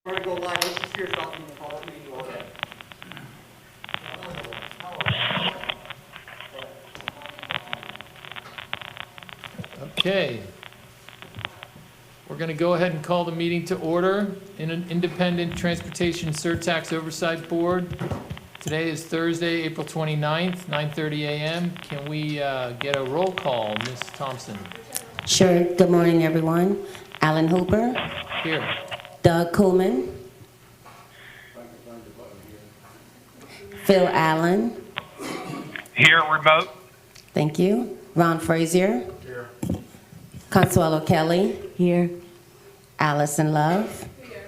We're going to go live. Let's just hear something and call that meeting to order. Okay. We're going to go ahead and call the meeting to order in an independent Transportation Surtax Oversight Board. Today is Thursday, April 29th, 9:30 a.m. Can we get a roll call, Ms. Thompson? Sure. Good morning, everyone. Alan Hooper. Here. Doug Coolman. Phil Allen. Here, remote. Thank you. Ron Frazier. Here. Consuelo Kelly. Here. Allison Love. Here.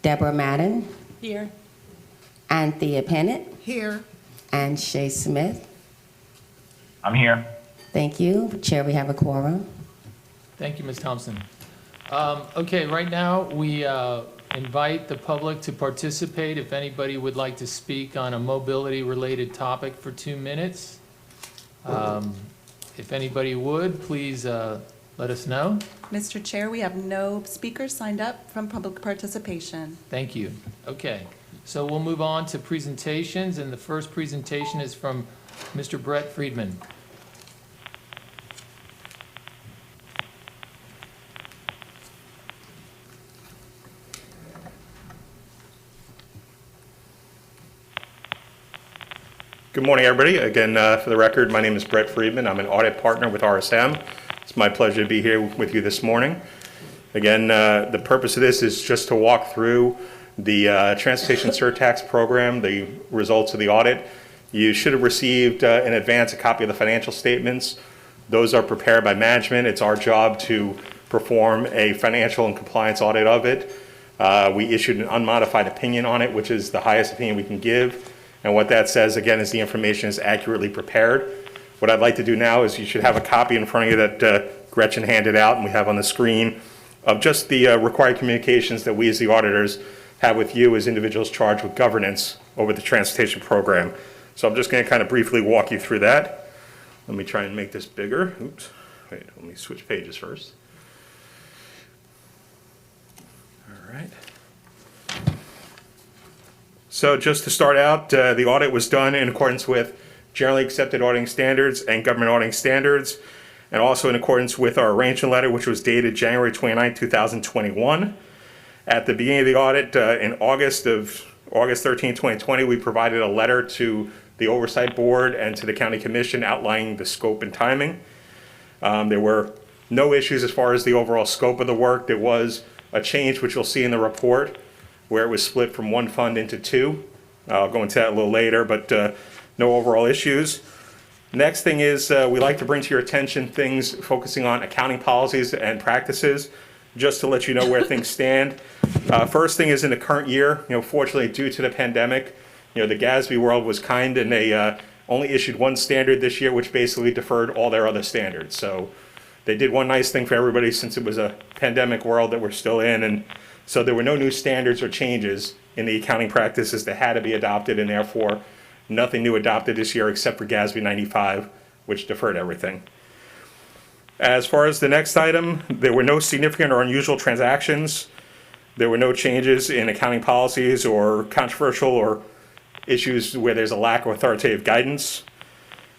Deborah Madden. Here. Anthea Pennant. Here. And Shay Smith. I'm here. Thank you. Chair, we have a quorum. Thank you, Ms. Thompson. Okay, right now we invite the public to participate. If anybody would like to speak on a mobility-related topic for 2 minutes, if anybody would, please let us know. Mr. Chair, we have no speakers signed up from public participation. Thank you. Okay, so we'll move on to presentations, and the first presentation is from Mr. Brett Friedman. Good morning, everybody. Again, for the record, my name is Brett Friedman. I'm an audit partner with RSM. It's my pleasure to be here with you this morning. Again, the purpose of this is just to walk through the Transportation Surtax program, the results of the audit. You should have received in advance a copy of the financial statements. Those are prepared by management. It's our job to perform a financial and compliance audit of it. We issued an unmodified opinion on it, which is the highest opinion we can give. And what that says, again, is the information is accurately prepared. What I'd like to do now is you should have a copy in front of you that Gretchen handed out and we have on the screen of just the required communications that we as the auditors have with you as individuals charged with governance over the transportation program. So I'm just going to kind of briefly walk you through that. Let me try and make this bigger. Oops. Wait, let me switch pages first. All right. So just to start out, the audit was done in accordance with generally accepted auditing standards and government auditing standards, and also in accordance with our arrangement letter, which was dated January 29, 2021. At the beginning of the audit, in August 13, 2020, we provided a letter to the Oversight Board and to the County Commission outlining the scope and timing. There were no issues as far as the overall scope of the work. There was a change, which you'll see in the report, where it was split from one fund into two. I'll go into that a little later, but no overall issues. Next thing is we like to bring to your attention things focusing on accounting policies and practices, just to let you know where things stand. First thing is in the current year, fortunately due to the pandemic, the GASB world was kind and they only issued one standard this year, which basically deferred all their other standards. So they did one nice thing for everybody since it was a pandemic world that we're still in, and so there were no new standards or changes in the accounting practices that had to be adopted, and therefore nothing new adopted this year except for GASB 95, which deferred everything. As far as the next item, there were no significant or unusual transactions. There were no changes in accounting policies or controversial or issues where there's a lack of authoritative guidance.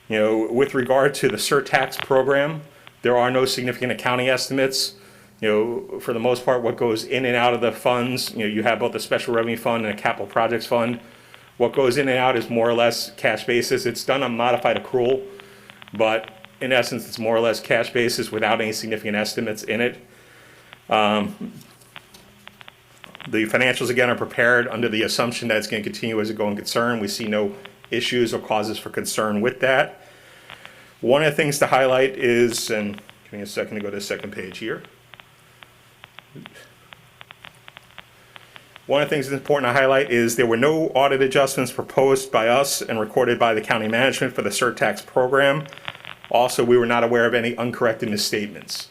With regard to the Surtax program, there are no significant accounting estimates. For the most part, what goes in and out of the funds, you have both a special revenue fund and a capital projects fund. What goes in and out is more or less cash basis. It's done on modified accrual, but in essence, it's more or less cash basis without any significant estimates in it. The financials, again, are prepared under the assumption that it's going to continue as a going concern. We see no issues or causes for concern with that. One of the things to highlight is, and give me a second to go to the second page here. One of the things that's important to highlight is there were no audit adjustments proposed by us and recorded by the county management for the Surtax program. Also, we were not aware of any uncorrected misstatements.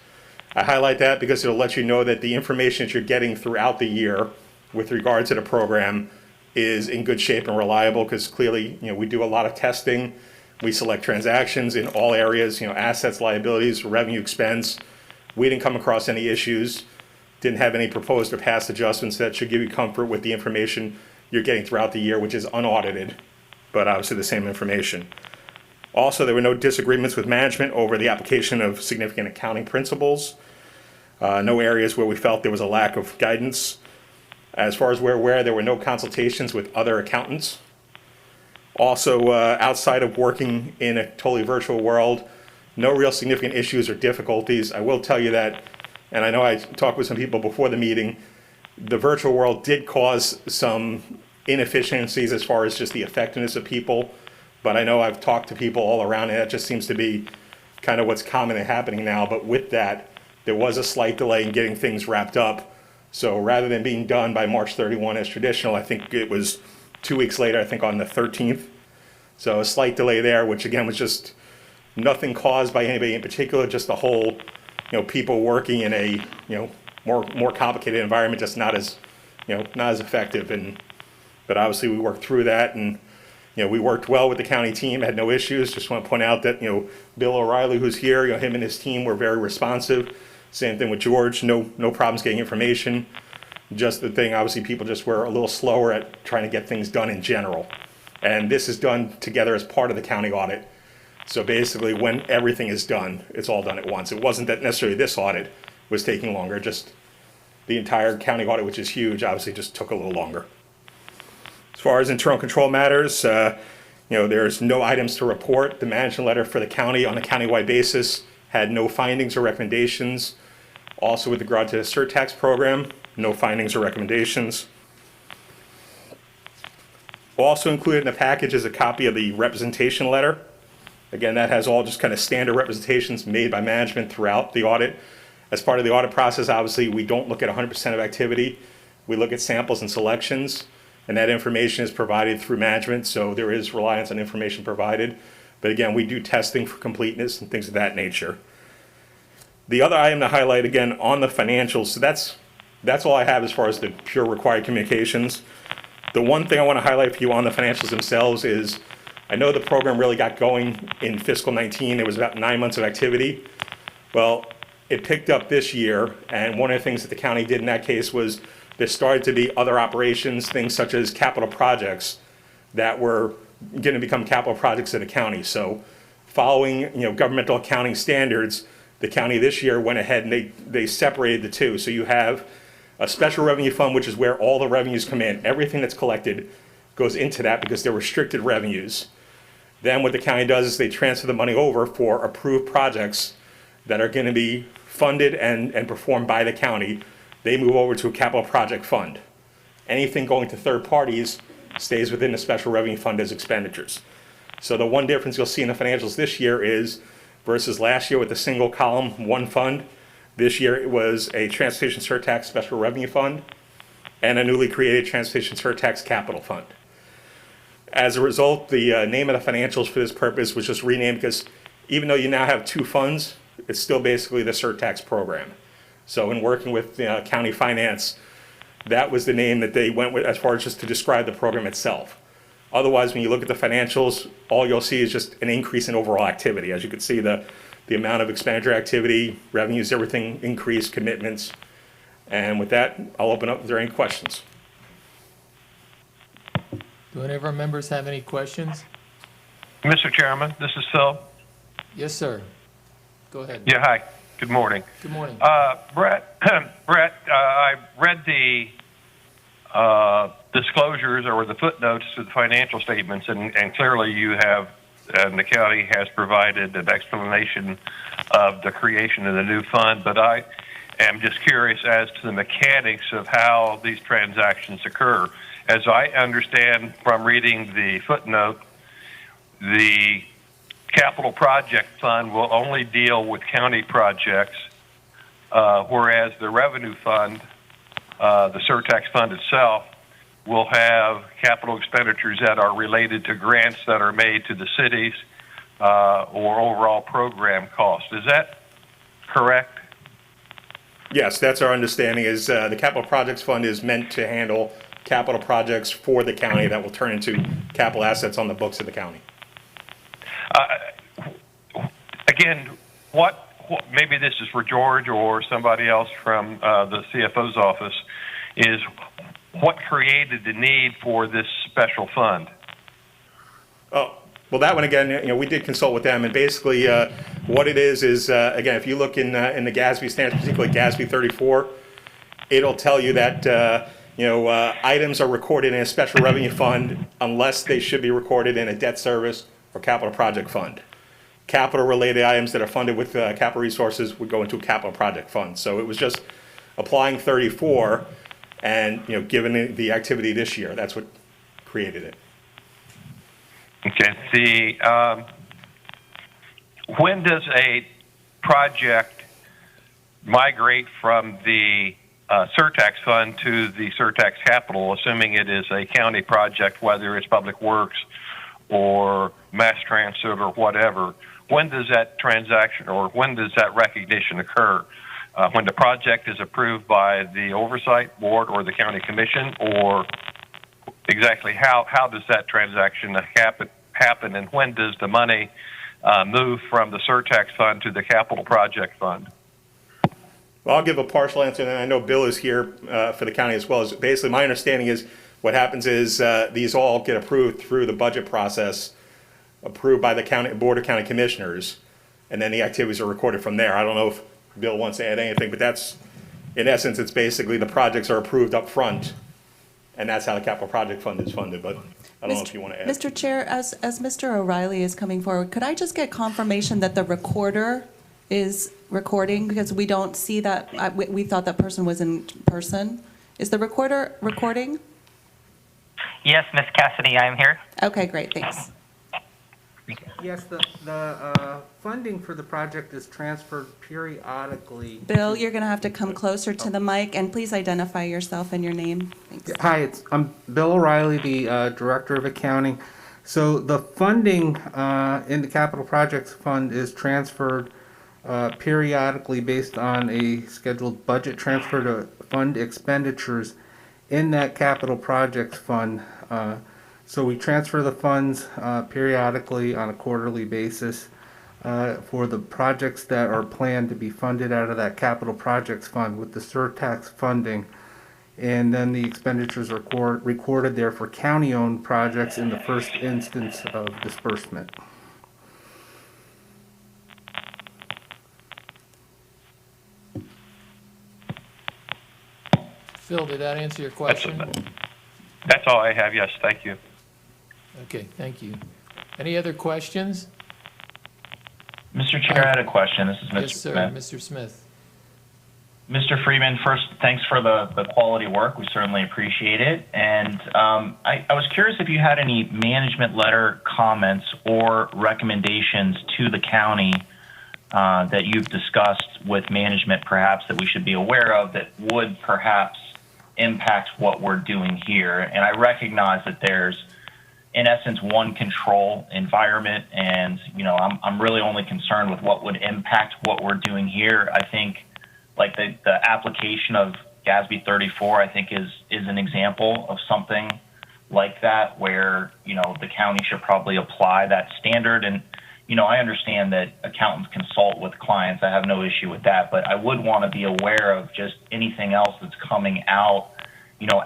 I highlight that because it'll let you know that the information that you're getting throughout the year with regard to the program is in good shape and reliable, because clearly, we do a lot of testing. We select transactions in all areas, assets, liabilities, revenue, expense. We didn't come across any issues. didn't have any proposed or past adjustments. That should give you comfort with the information you're getting throughout the year, which is unaudited, but obviously the same information. Also, there were no disagreements with management over the application of significant accounting principles. No areas where we felt there was a lack of guidance. As far as we're aware, there were no consultations with other accountants. Also, outside of working in a totally virtual world, no real significant issues or difficulties. I will tell you that, and I know I talked with some people before the meeting, the virtual world did cause some inefficiencies as far as just the effectiveness of people. But I know I've talked to people all around, and that just seems to be kind of what's commonly happening now. But with that, there was a slight delay in getting things wrapped up. So rather than being done by March 31 as traditional, I think it was 2 weeks later, I think on the 13th. So a slight delay there, which again was just nothing caused by anybody in particular, just the whole, people working in a, more complicated environment, just not as effective. But obviously we worked through that, and we worked well with the county team, had no issues. Just want to point out that, Bill O'Reilly, who's here, him and his team were very responsive. Same thing with George, no problems getting information. Just the thing, obviously people just were a little slower at trying to get things done in general. And this is done together as part of the county audit. So basically when everything is done, it's all done at once. It wasn't that necessarily this audit was taking longer, just the entire county audit, which is huge, obviously just took a little longer. As far as internal control matters, there's no items to report. The management letter for the county on a countywide basis had no findings or recommendations. Also with regard to the Surtax program, no findings or recommendations. Also included in the package is a copy of the representation letter. Again, that has all just kind of standard representations made by management throughout the audit. As part of the audit process, obviously, we don't look at 100% of activity. We look at samples and selections, and that information is provided through management, so there is reliance on information provided. But again, we do testing for completeness and things of that nature. The other item to highlight, again, on the financials, so that's all I have as far as the pure required communications. The one thing I want to highlight for you on the financials themselves is, I know the program really got going in fiscal 19. It was about 9 months of activity. Well, it picked up this year, and one of the things that the county did in that case was there started to be other operations, things such as capital projects that were going to become capital projects of the county. So following governmental accounting standards, the county this year went ahead and they separated the two. So you have a special revenue fund, which is where all the revenues come in. Everything that's collected goes into that because they're restricted revenues. Then what the county does is they transfer the money over for approved projects that are going to be funded and performed by the county. They move over to a capital project fund. Anything going to third parties stays within the special revenue fund as expenditures. So the one difference you'll see in the financials this year is, versus last year with the single column, one fund, this year it was a Transportation Surtax special revenue fund and a newly created Transportation Surtax capital fund. As a result, the name of the financials for this purpose was just renamed because even though you now have two funds, it's still basically the Surtax program. So in working with county finance, that was the name that they went with as far as just to describe the program itself. Otherwise, when you look at the financials, all you'll see is just an increase in overall activity. As you can see, the amount of expenditure activity, revenues, everything increased, commitments. And with that, I'll open up if there are any questions. Do any of our members have any questions? Mr. Chairman, this is Phil. Yes, sir. Go ahead. Yeah, hi. Good morning. Good morning. Brett, I read the disclosures or the footnotes to the financial statements, and clearly you have, and the county has provided an explanation of the creation of the new fund, but I am just curious as to the mechanics of how these transactions occur. As I understand from reading the footnote, the capital project fund will only deal with county projects, whereas the revenue fund, the Surtax fund itself, will have capital expenditures that are related to grants that are made to the cities or overall program costs. Is that correct? Yes, that's our understanding is the capital projects fund is meant to handle capital projects for the county that will turn into capital assets on the books of the county. Again, what maybe this is for George or somebody else from the CFO's office, is what created the need for this special fund? Oh, well, that one again, we did consult with them, and basically what it is again, if you look in the GASB standards, particularly GASB 34, it'll tell you that items are recorded in a special revenue fund unless they should be recorded in a debt service or capital project fund. Capital-related items that are funded with capital resources would go into a capital project fund. So it was just applying 34, and given the activity this year, that's what created it. Okay. When does a project migrate from the Surtax fund to the Surtax capital, assuming it is a county project, whether it's public works or mass transit or whatever? When does that transaction or when does that recognition occur? When the project is approved by the oversight board or the county commission, or exactly how does that transaction happen, and when does the money move from the Surtax fund to the capital project fund? Well, I'll give a partial answer, and I know Bill is here for the county as well. Basically, my understanding is what happens is these all get approved through the budget process, approved by the Board of County Commissioners, and then the activities are recorded from there. I don't know if Bill wants to add anything, but that's, in essence, it's basically the projects are approved up front, and that's how the capital project fund is funded, but I don't know if you want to add. Mr. Chair, as Mr. O'Reilly is coming forward, could I just get confirmation that the recorder is recording? Because we don't see that, we thought that person was in person. Is the recorder recording? Yes, Ms. Cassidy, I am here. Okay, great, thanks. Yes, the funding for the project is transferred periodically. Bill, you're going to have to come closer to the mic, and please identify yourself and your name. Thanks. Hi, I'm Bill O'Reilly, the Director of Accounting. So the funding in the Capital Projects Fund is transferred periodically based on a scheduled budget transfer to fund expenditures in that Capital Projects Fund. So we transfer the funds periodically on a quarterly basis for the projects that are planned to be funded out of that Capital Projects Fund with the Surtax funding. And then the expenditures are recorded there for county-owned projects in the first instance of disbursement. Phil, did that answer your question? That's all I have. Yes, thank you. Okay, thank you. Any other questions? Mr. Chair, I had a question. This is Mr. Yes, sir, Smith. Mr. Smith. Mr. Friedman, first, thanks for the quality work. We certainly appreciate it. And I was curious if you had any management letter comments or recommendations to the county that you've discussed with management, perhaps, that we should be aware of that would perhaps impact what we're doing here. And I recognize that there's, in essence, one control environment, and I'm really only concerned with what would impact what we're doing here. I think like the application of GASB 34, I think is an example of something like that, where the county should probably apply that standard. And I understand that accountants consult with clients. I have no issue with that, but I would want to be aware of just anything else that's coming out,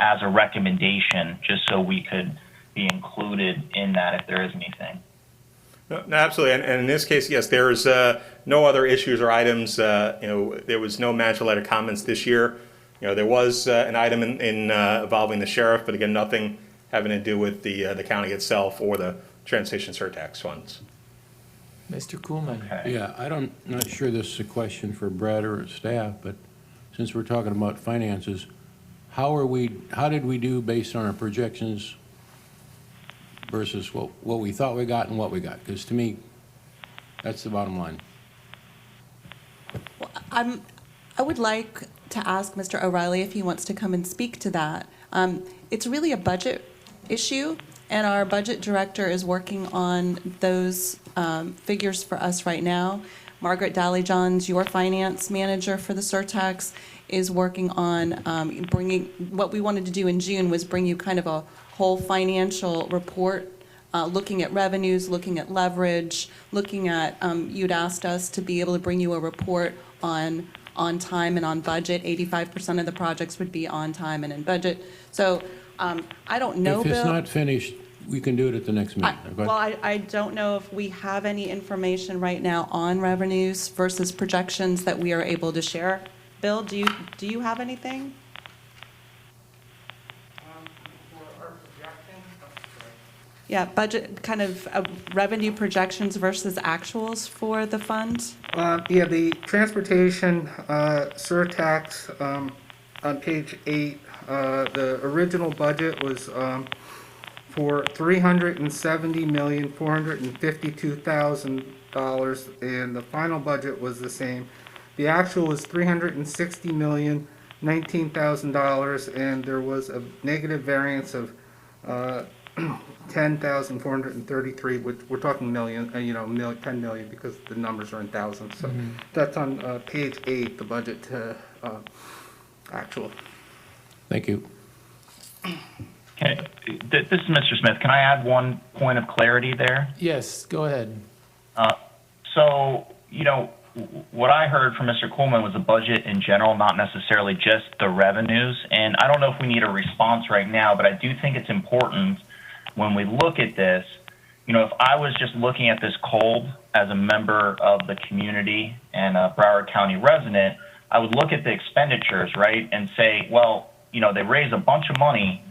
as a recommendation, just so we could be included in that if there is anything. No, absolutely, and in this case, yes, there's no other issues or items. There was no management letter comments this year. There was an item involving the sheriff, but again, nothing having to do with the county itself or the Transportation Surtax funds. Mr. Kuhlman. Okay. Yeah, not sure this is a question for Brad or staff, but since we're talking about finances, how did we do based on our projections versus what we thought we got and what we got? Because to me, that's the bottom line. Well, I would like to ask Mr. O'Reilly if he wants to come and speak to that. It's really a budget issue, and our budget director is working on those figures for us right now. Margaret Daly-Johns, your finance manager for the Surtax, is working on bringing, what we wanted to do in June was bring you kind of a whole financial report looking at revenues, looking at leverage, looking at, you'd asked us to be able to bring you a report on time and on budget. 85% of the projects would be on time and in budget. So I don't know, If it's Bill. not finished, we can do it at the next meeting. Well, I don't know if we have any information right now on revenues versus projections that we are able to share. Bill, do you have anything? For our projection, Yeah, budget, kind of revenue projections versus actuals for the fund? yeah, the transportation surtax on page 8, the original budget was for $370,452,000, and the final budget was the same. The actual was $360,019,000, and there was a negative variance of 10,433, which we're talking million, 10 million because the numbers are in thousands. So that's on page 8, the budget to actual. Thank you. Okay, this is Mr. Smith. Can I add one point of clarity there? Yes, go ahead. So, what I heard from Mr. Coleman was the budget in general, not necessarily just the revenues. And I don't know if we need a response right now, but I do think it's important when we look at this. If I was just looking at this cold as a member of the community and a Broward County resident, I would look at the expenditures, right, and say, well, they raise a bunch of money,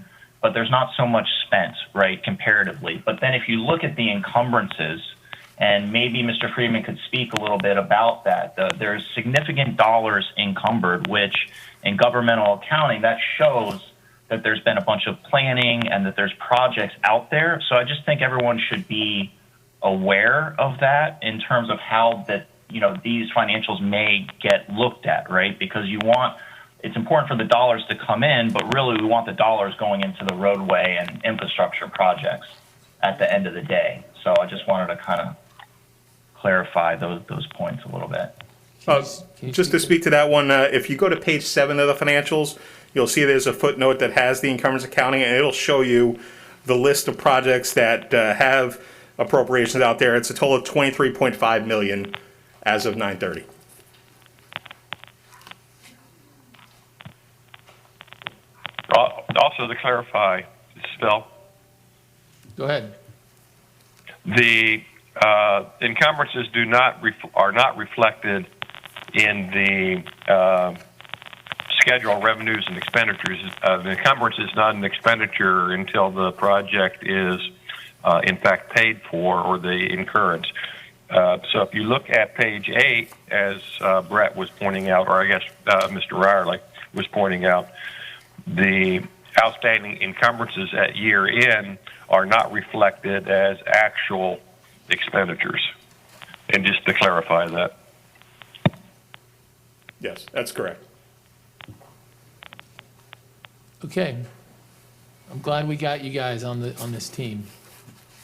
but there's not so much spent, right, comparatively. But then if you look at the encumbrances, and maybe Mr. Friedman could speak a little bit about that, there's significant dollars encumbered, which in governmental accounting, that shows that there's been a bunch of planning and that there's projects out there. So I just think everyone should be aware of that in terms of how that, these financials may get looked at, right? Because it's important for the dollars to come in, but really we want the dollars going into the roadway and infrastructure projects at the end of the day. So I just wanted to kind of clarify those points a little bit. Just to speak to that one, if you go to page 7 of the financials, you'll see there's a footnote that has the encumbrance accounting, and it'll show you the list of projects that have appropriations out there. It's a total of $23.5 million as of 9/30. Also to clarify, Phil, Go ahead. the encumbrances are not reflected in the schedule of revenues and expenditures. The encumbrance is not an expenditure until the project is in fact paid for, or the incurrence. So if you look at page 8, as Brett was pointing out, or I guess Mr. Ryerly was pointing out, the outstanding encumbrances at year end are not reflected as actual expenditures. And just to clarify that. Yes, that's correct. Okay. I'm glad we got you guys on this team.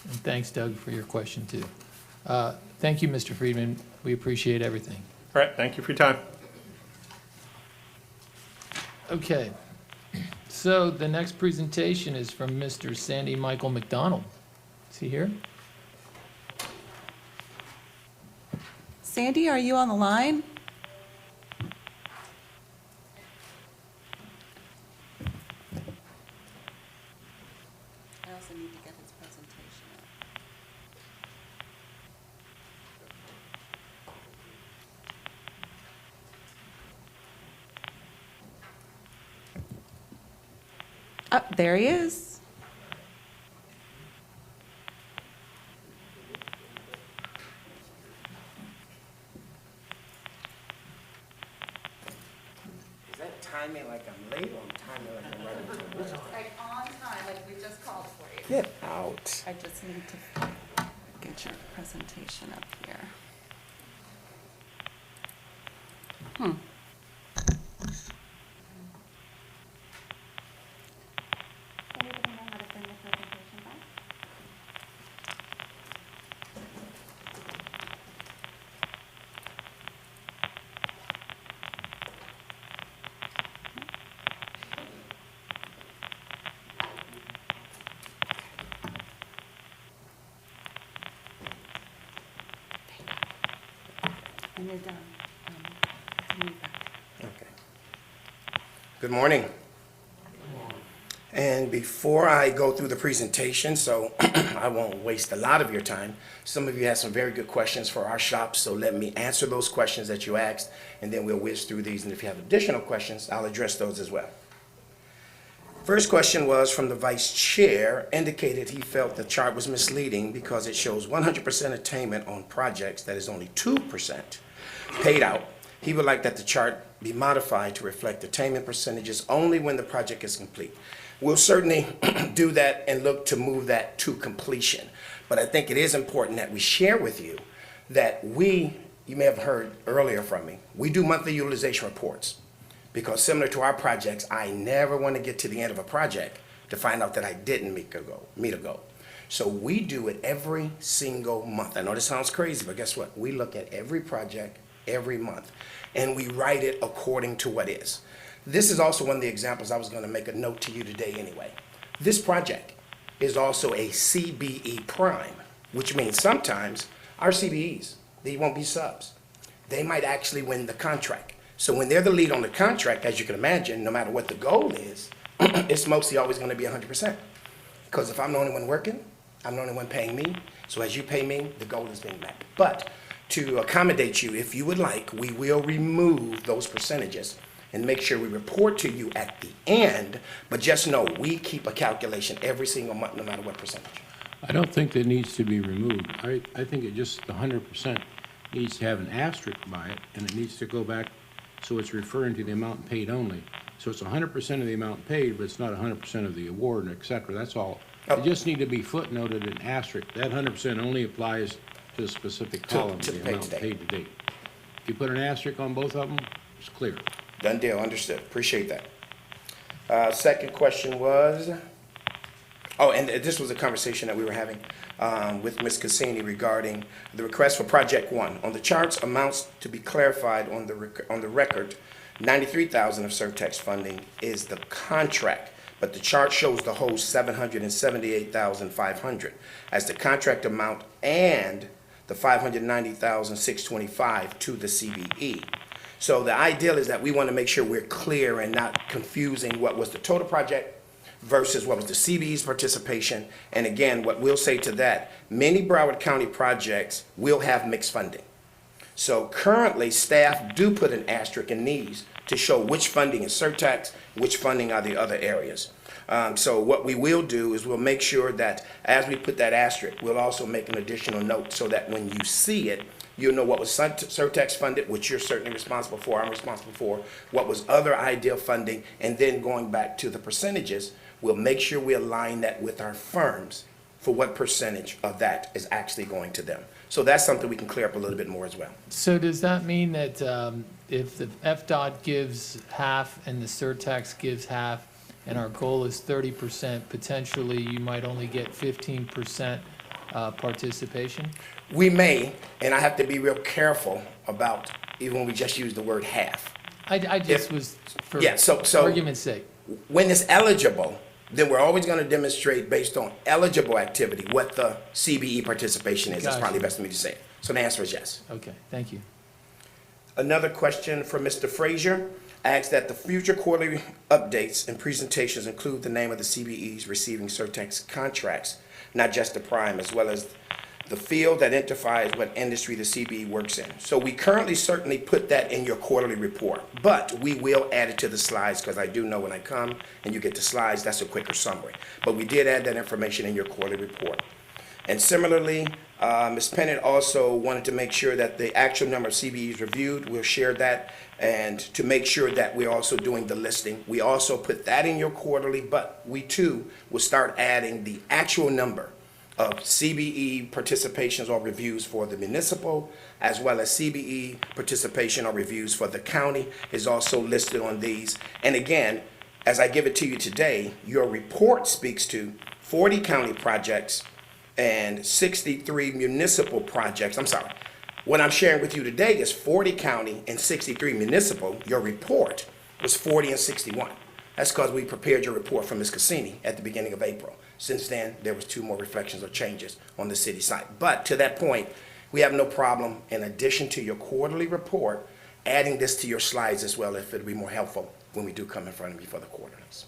And thanks, Doug, for your question, too. Thank you, Mr. Friedman. We appreciate everything. All right, thank you for your time. Okay. So the next presentation is from Mr. Sandy Michael McDonald. Is he here? Sandy, are you on the line? I also need to get his presentation up. Oh, there he is. Is that timing like I'm late or I'm timing like I'm ready to work? Like on time, like we just called for you. Get out. I just need to get your presentation up here. Anybody know how to send the presentation back? When you're done, to move back. Okay. Good morning. And before I go through the presentation, so I won't waste a lot of your time, some of you have some very good questions for our shop, so let me answer those questions that you asked, and then we'll whiz through these, and if you have additional questions, I'll address those as well. First question was from the vice chair, indicated he felt the chart was misleading because it shows 100% attainment on projects that is only 2% paid out. He would like that the chart be modified to reflect attainment percentages only when the project is complete. We'll certainly do that and look to move that to completion. But I think it is important that we share with you that you may have heard earlier from me, we do monthly utilization reports. Because similar to our projects, I never want to get to the end of a project to find out that I didn't meet a goal. So we do it every single month. I know this sounds crazy, but guess what? We look at every project every month, and we write it according to what is. This is also one of the examples I was going to make a note to you today anyway. This project is also a CBE prime, which means sometimes our CBEs, they won't be subs. They might actually win the contract. So when they're the lead on the contract, as you can imagine, no matter what the goal is, it's mostly always going to be 100%. Because if I'm the only one working, I'm the only one paying me. So as you pay me, the goal is being met. But to accommodate you, if you would like, we will remove those percentages and make sure we report to you at the end. But just know, we keep a calculation every single month, no matter what percentage. I don't think that needs to be removed. I think it just, 100% needs to have an asterisk by it, and it needs to go back so it's referring to the amount paid only. So it's 100% of the amount paid, but it's not 100% of the award, et cetera. That's all. It just need to be footnoted and asterisk. That 100% only applies to a specific column, the amount paid to date. If you put an asterisk on both of them, it's clear. Done deal, understood. Appreciate that. Second question was, and this was a conversation that we were having with Ms. Cassini regarding the request for Project 1. On the charts, amounts to be clarified on the record, $93,000 of Surtax funding is the contract, but the chart shows the whole $778,500 as the contract amount and the $590,625 to the CBE. So the ideal is that we want to make sure we're clear and not confusing what was the total project versus what was the CBE's participation. And again, what we'll say to that, many Broward County projects will have mixed funding. So currently, staff do put an asterisk in these to show which funding is Surtax, which funding are the other areas. So what we will do is we'll make sure that as we put that asterisk, we'll also make an additional note so that when you see it, you'll know what was Surtax funded, which you're certainly responsible for, I'm responsible for, what was other ideal funding, and then going back to the percentages, we'll make sure we align that with our firms for what percentage of that is actually going to them. So that's something we can clear up a little bit more as well. So does that mean that if the FDOT gives half and the Surtax gives half, and our goal is 30%, potentially you might only get 15% participation? We may, and I have to be real careful about even when we just use the word half. I just was for so argument's sake. When it's eligible, then we're always going to demonstrate based on eligible activity what the CBE participation is. That's probably best for me to say. So the answer is yes. Okay, thank you. Another question from Mr. Frazier asks that the future quarterly updates and presentations include the name of the CBEs receiving Surtax contracts, not just the prime, as well as the field that identifies what industry the CBE works in. So we currently certainly put that in your quarterly report, but we will add it to the slides because I do know when I come and you get the slides, that's a quicker summary. But we did add that information in your quarterly report. And similarly, Ms. Pennant also wanted to make sure that the actual number of CBEs reviewed, we'll share that, and to make sure that we're also doing the listing. We also put that in your quarterly, but we too will start adding the actual number of CBE participations or reviews for the municipal, as well as CBE participation or reviews for the county is also listed on these. And again, as I give it to you today, your report speaks to 40 county projects and 63 municipal projects. I'm sorry. What I'm sharing with you today is 40 county and 63 municipal. Your report was 40 and 61. That's because we prepared your report from Ms. Cassini at the beginning of April. Since then, there was 2 more reflections or changes on the city side. But to that point, we have no problem, in addition to your quarterly report, adding this to your slides as well, if it'll be more helpful when we do come in front of you for the quarterlies.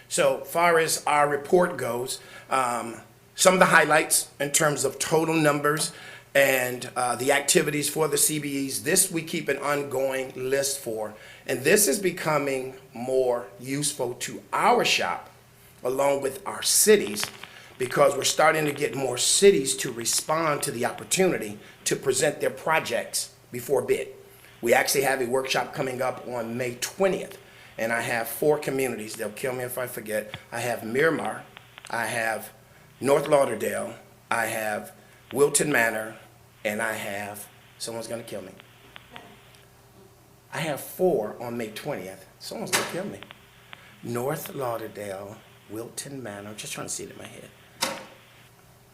So far as our report goes, some of the highlights in terms of total numbers and the activities for the CBEs, this we keep an ongoing list for. And this is becoming more useful to our shop along with our cities, because we're starting to get more cities to respond to the opportunity to present their projects before bid. We actually have a workshop coming up on May 20th, and I have 4 communities. They'll kill me if I forget. I have Miramar, I have North Lauderdale, I have Wilton Manor, and I have, someone's gonna kill me. I have 4 on May 20th. Someone's gonna kill me. North Lauderdale, Wilton Manor, I'm just trying to see it in my head.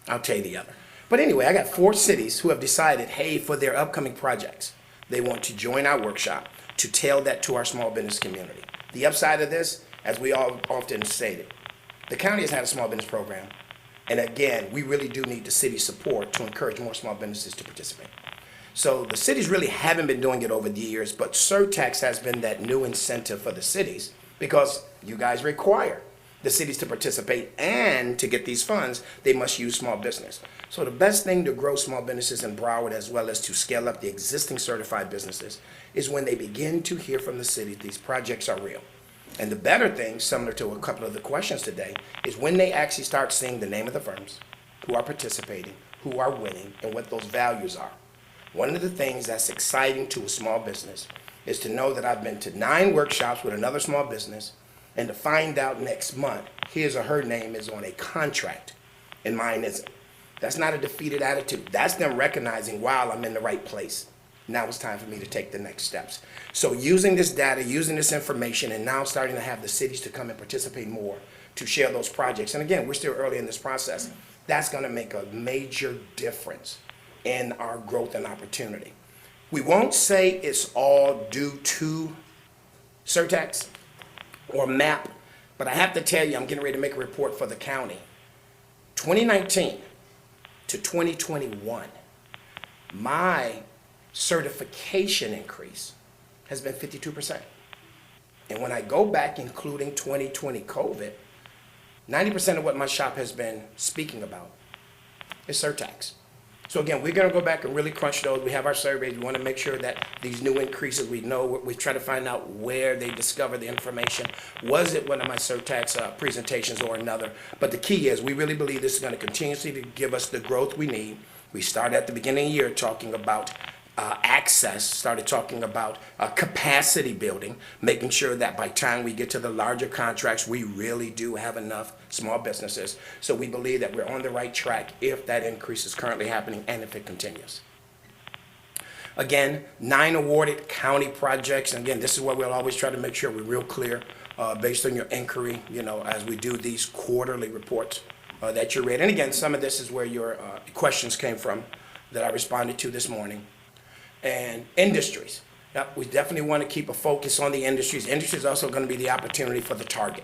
I'll tell you the other. But anyway, I got 4 cities who have decided, hey, for their upcoming projects, they want to join our workshop to tell that to our small business community. The upside of this, as we all often stated, the county has had a small business program. And again, we really do need the city's support to encourage more small businesses to participate. So the cities really haven't been doing it over the years, but Surtax has been that new incentive for the cities, because you guys require the cities to participate, and to get these funds, they must use small business. So the best thing to grow small businesses in Broward, as well as to scale up the existing certified businesses, is when they begin to hear from the city these projects are real. And the better thing, similar to a couple of the questions today, is when they actually start seeing the name of the firms who are participating, who are winning, and what those values are. One of the things that's exciting to a small business is to know that I've been to 9 workshops with another small business, and to find out next month his or her name is on a contract and mine isn't. That's not a defeated attitude. That's them recognizing, wow, I'm in the right place. Now it's time for me to take the next steps. So using this data, using this information, and now starting to have the cities to come and participate more to share those projects. And again, we're still early in this process. That's going to make a major difference in our growth and opportunity. We won't say it's all due to Surtax or MAP, but I have to tell you, I'm getting ready to make a report for the county. 2019 to 2021, my certification increase has been 52%. And when I go back, including 2020 COVID, 90% of what my shop has been speaking about is Surtax. So again, we're going to go back and really crunch those. We have our surveys. We want to make sure that these new increases, we know, we try to find out where they discover the information. Was it one of my Surtax presentations or another? But the key is we really believe this is going to continuously give us the growth we need. We started at the beginning of the year talking about access, started talking about capacity building, making sure that by time we get to the larger contracts, we really do have enough small businesses. So we believe that we're on the right track if that increase is currently happening and if it continues. Again, 9 awarded county projects. And again, this is where we'll always try to make sure we're real clear based on your inquiry, you know, as we do these quarterly reports that you read. And again, some of this is where your questions came from that I responded to this morning. And industries. Yep, we definitely want to keep a focus on the industries. Industry is also going to be the opportunity for the target.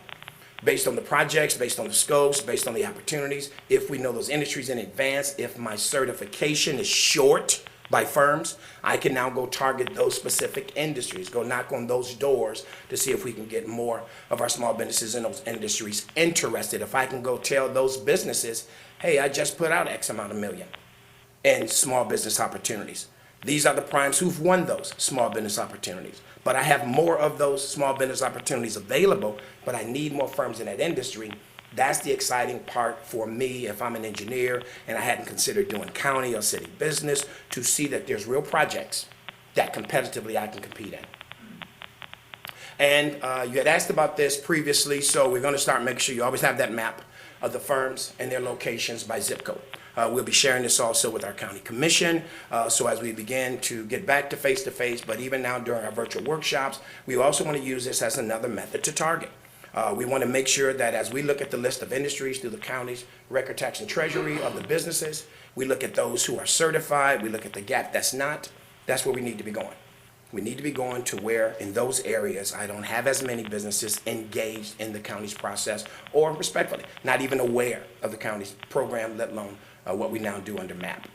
Based on the projects, based on the scopes, based on the opportunities, if we know those industries in advance, if my certification is short by firms, I can now go target those specific industries, go knock on those doors to see if we can get more of our small businesses in those industries interested. If I can go tell those businesses, hey, I just put out X amount of million in small business opportunities. These are the primes who've won those small business opportunities. But I have more of those small business opportunities available, but I need more firms in that industry. That's the exciting part for me if I'm an engineer and I hadn't considered doing county or city business, to see that there's real projects that competitively I can compete in. And you had asked about this previously, so we're going to start making sure you always have that map of the firms and their locations by zip code. We'll be sharing this also with our county commission. So as we begin to get back to face-to-face, but even now during our virtual workshops, we also want to use this as another method to target. We want to make sure that as we look at the list of industries through the county's record tax and treasury of the businesses, we look at those who are certified, we look at the gap that's not, that's where we need to be going. We need to be going to where, in those areas, I don't have as many businesses engaged in the county's process, or respectfully, not even aware of the county's program, let alone what we now do under MAP.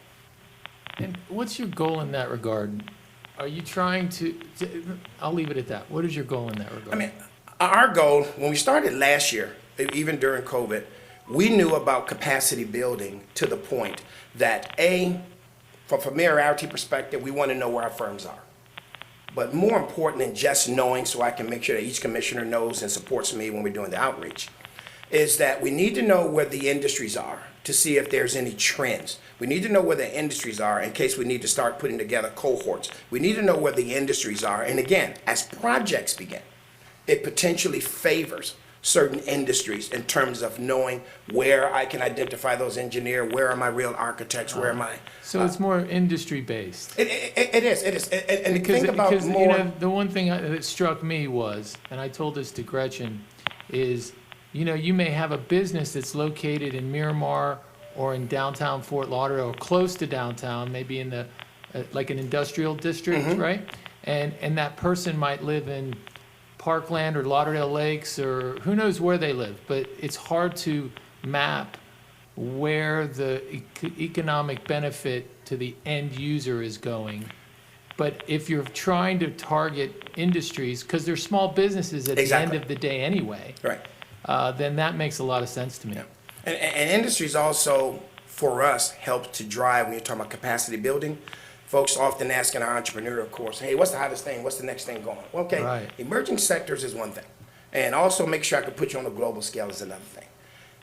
And what's your goal in that regard? Are you trying to, I'll leave it at that. What is your goal in that regard? I mean, our goal, when we started last year, even during COVID, we knew about capacity building to the point that, from a familiarity perspective, we want to know where our firms are. But more important than just knowing, so I can make sure that each commissioner knows and supports me when we're doing the outreach, is that we need to know where the industries are to see if there's any trends. We need to know where the industries are in case we need to start putting together cohorts. We need to know where the industries are. And again, as projects begin, it potentially favors certain industries in terms of knowing where I can identify those engineers, where are my real architects, where am I? So it's more industry-based. It is. And Because, think about because more. you know, the one thing that struck me was, and I told this to Gretchen, is, you know, you may have a business that's located in Miramar or in downtown Fort Lauderdale, or close to downtown, maybe in the, like an industrial district, right? And that person might live in Parkland or Lauderdale Lakes, or who knows where they live, but it's hard to map where the economic benefit to the end user is going. But if you're trying to target industries, because they're small businesses at the end of the day anyway, Right. then that makes a lot of sense to me. Yeah. And industries also, for us, help to drive, when you're talking about capacity building, folks often ask in our entrepreneurial course, hey, what's the hottest thing? What's the next thing going? Well, okay, Right. Emerging sectors is one thing. And also make sure I can put you on a global scale is another thing.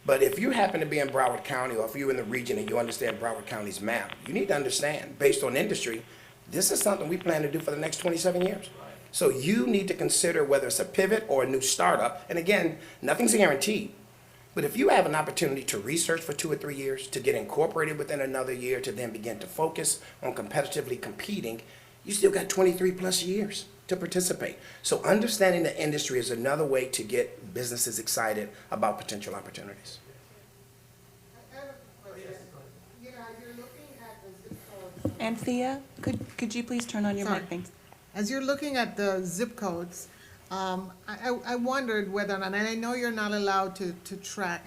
But if you happen to be in Broward County, or if you're in the region and you understand Broward County's map, you need to understand, based on industry, this is something we plan to do for the next 27 years. So you need to consider whether it's a pivot or a new startup. And again, nothing's guaranteed. But if you have an opportunity to research for 2 or 3 years, to get incorporated within another year, to then begin to focus on competitively competing, you still got 23 plus years to participate. So understanding the industry is another way to get businesses excited about potential opportunities. Anthea, could you please turn on your mic? Thanks. As you're looking at the zip codes, I wondered whether, and I know you're not allowed to track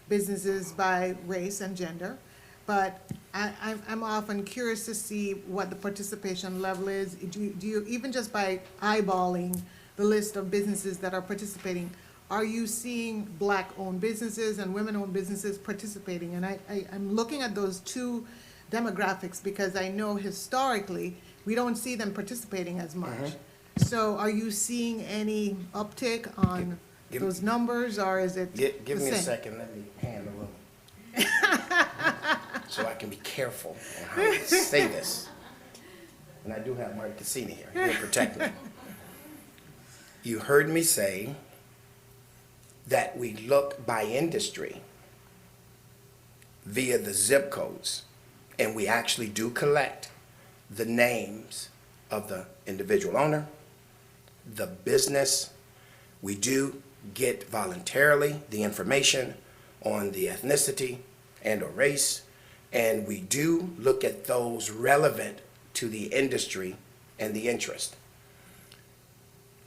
businesses by race and gender, but I'm often curious to see what the participation level is. Do you, even just by eyeballing the list of businesses that are participating, are you seeing Black-owned businesses and women-owned businesses participating? And I'm looking at those two demographics because I know historically we don't see them participating as much. So are you seeing any uptick on those numbers, or is it Give the me a same? second, let me hand a little. So I can be careful on how I say this. And I do have Marty Cassini here, he'll protect me. You heard me say that we look by industry via the zip codes, and we actually do collect the names of the individual owner, the business. We do get voluntarily the information on the ethnicity and or race, and we do look at those relevant to the industry and the interest.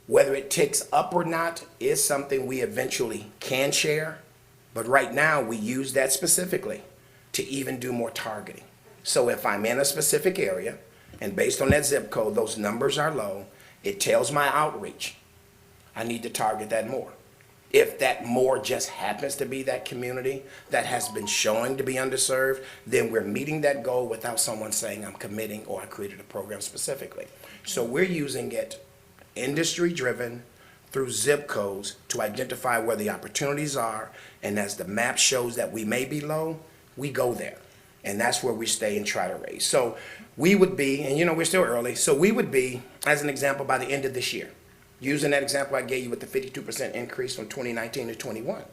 Whether it ticks up or not is something we eventually can share, but right now we use that specifically to even do more targeting. So if I'm in a specific area, and based on that zip code, those numbers are low, it tells my outreach, I need to target that more. If that more just happens to be that community that has been showing to be underserved, then we're meeting that goal without someone saying I'm committing or I created a program specifically. So we're using it industry-driven through zip codes to identify where the opportunities are, and as the map shows that we may be low, we go there. And that's where we stay and try to raise. So we would be, and you know, we're still early, so we would be, as an example, by the end of this year, using that example I gave you with the 52% increase from 2019 to 21,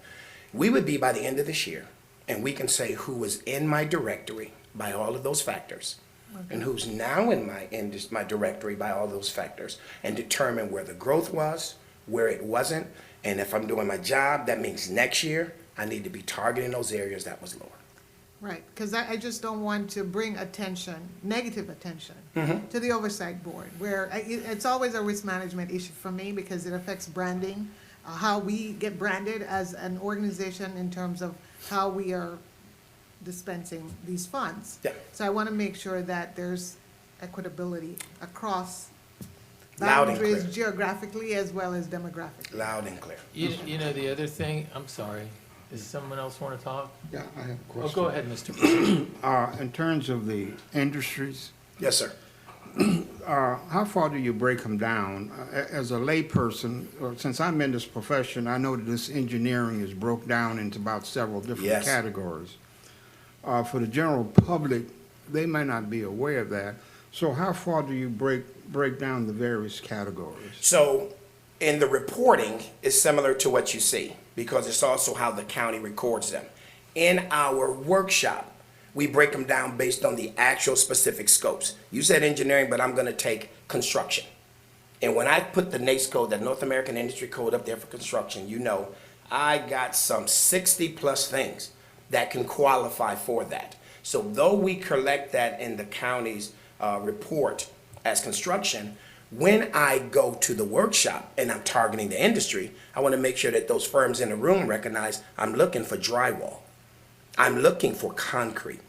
we would be by the end of this year, and we can say who is in my directory by all of those factors, and who's now in my directory by all those factors, and determine where the growth was, where it wasn't, and if I'm doing my job, that means next year I need to be targeting those areas that was lower. Right, because I just don't want to bring attention, negative attention, to the oversight board, where it's always a risk management issue for me because it affects branding, how we get branded as an organization in terms of how we are dispensing these funds. Yeah. So I want to make sure that there's equitability across Loud and boundaries clear. geographically as well as demographically. Loud and clear. You know, the other thing, I'm sorry, does someone else want to talk? Yeah, I have a Oh, question. go ahead, Mr. President. In terms of the industries, Yes, sir. how far do you break them down? As a layperson, since I'm in this profession, I know that this engineering is broke down into about several different Yes. categories. For the general public, they may not be aware of that. So how far do you break down the various categories? So in the reporting is similar to what you see because it's also how the county records them. In our workshop, we break them down based on the actual specific scopes. You said engineering, but I'm going to take construction. And when I put the NAICS code, that North American Industry Code up there for construction, you know, I got some 60 plus things that can qualify for that. So though we collect that in the county's report as construction, when I go to the workshop and I'm targeting the industry, I want to make sure that those firms in the room recognize I'm looking for drywall. I'm looking for concrete.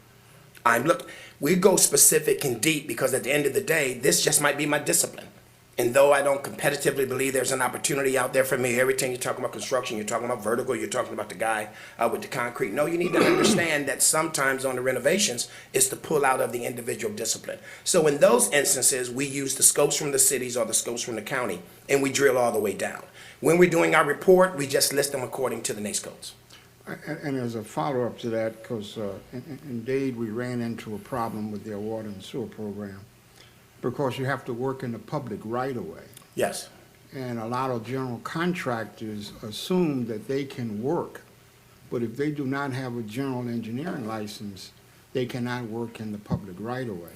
We go specific and deep because at the end of the day, this just might be my discipline. And though I don't competitively believe there's an opportunity out there for me, every time you're talking about construction, you're talking about vertical, you're talking about the guy with the concrete. No, you need to understand that sometimes on the renovations, it's to pull out of the individual discipline. So in those instances, we use the scopes from the cities or the scopes from the county, and we drill all the way down. When we're doing our report, we just list them according to the NAICS codes. And as a follow-up to that, because indeed we ran into a problem with their water and sewer program, because you have to work in the public right-of-way. Yes. And a lot of general contractors assume that they can work, but if they do not have a general engineering license, they cannot work in the public right-of-way.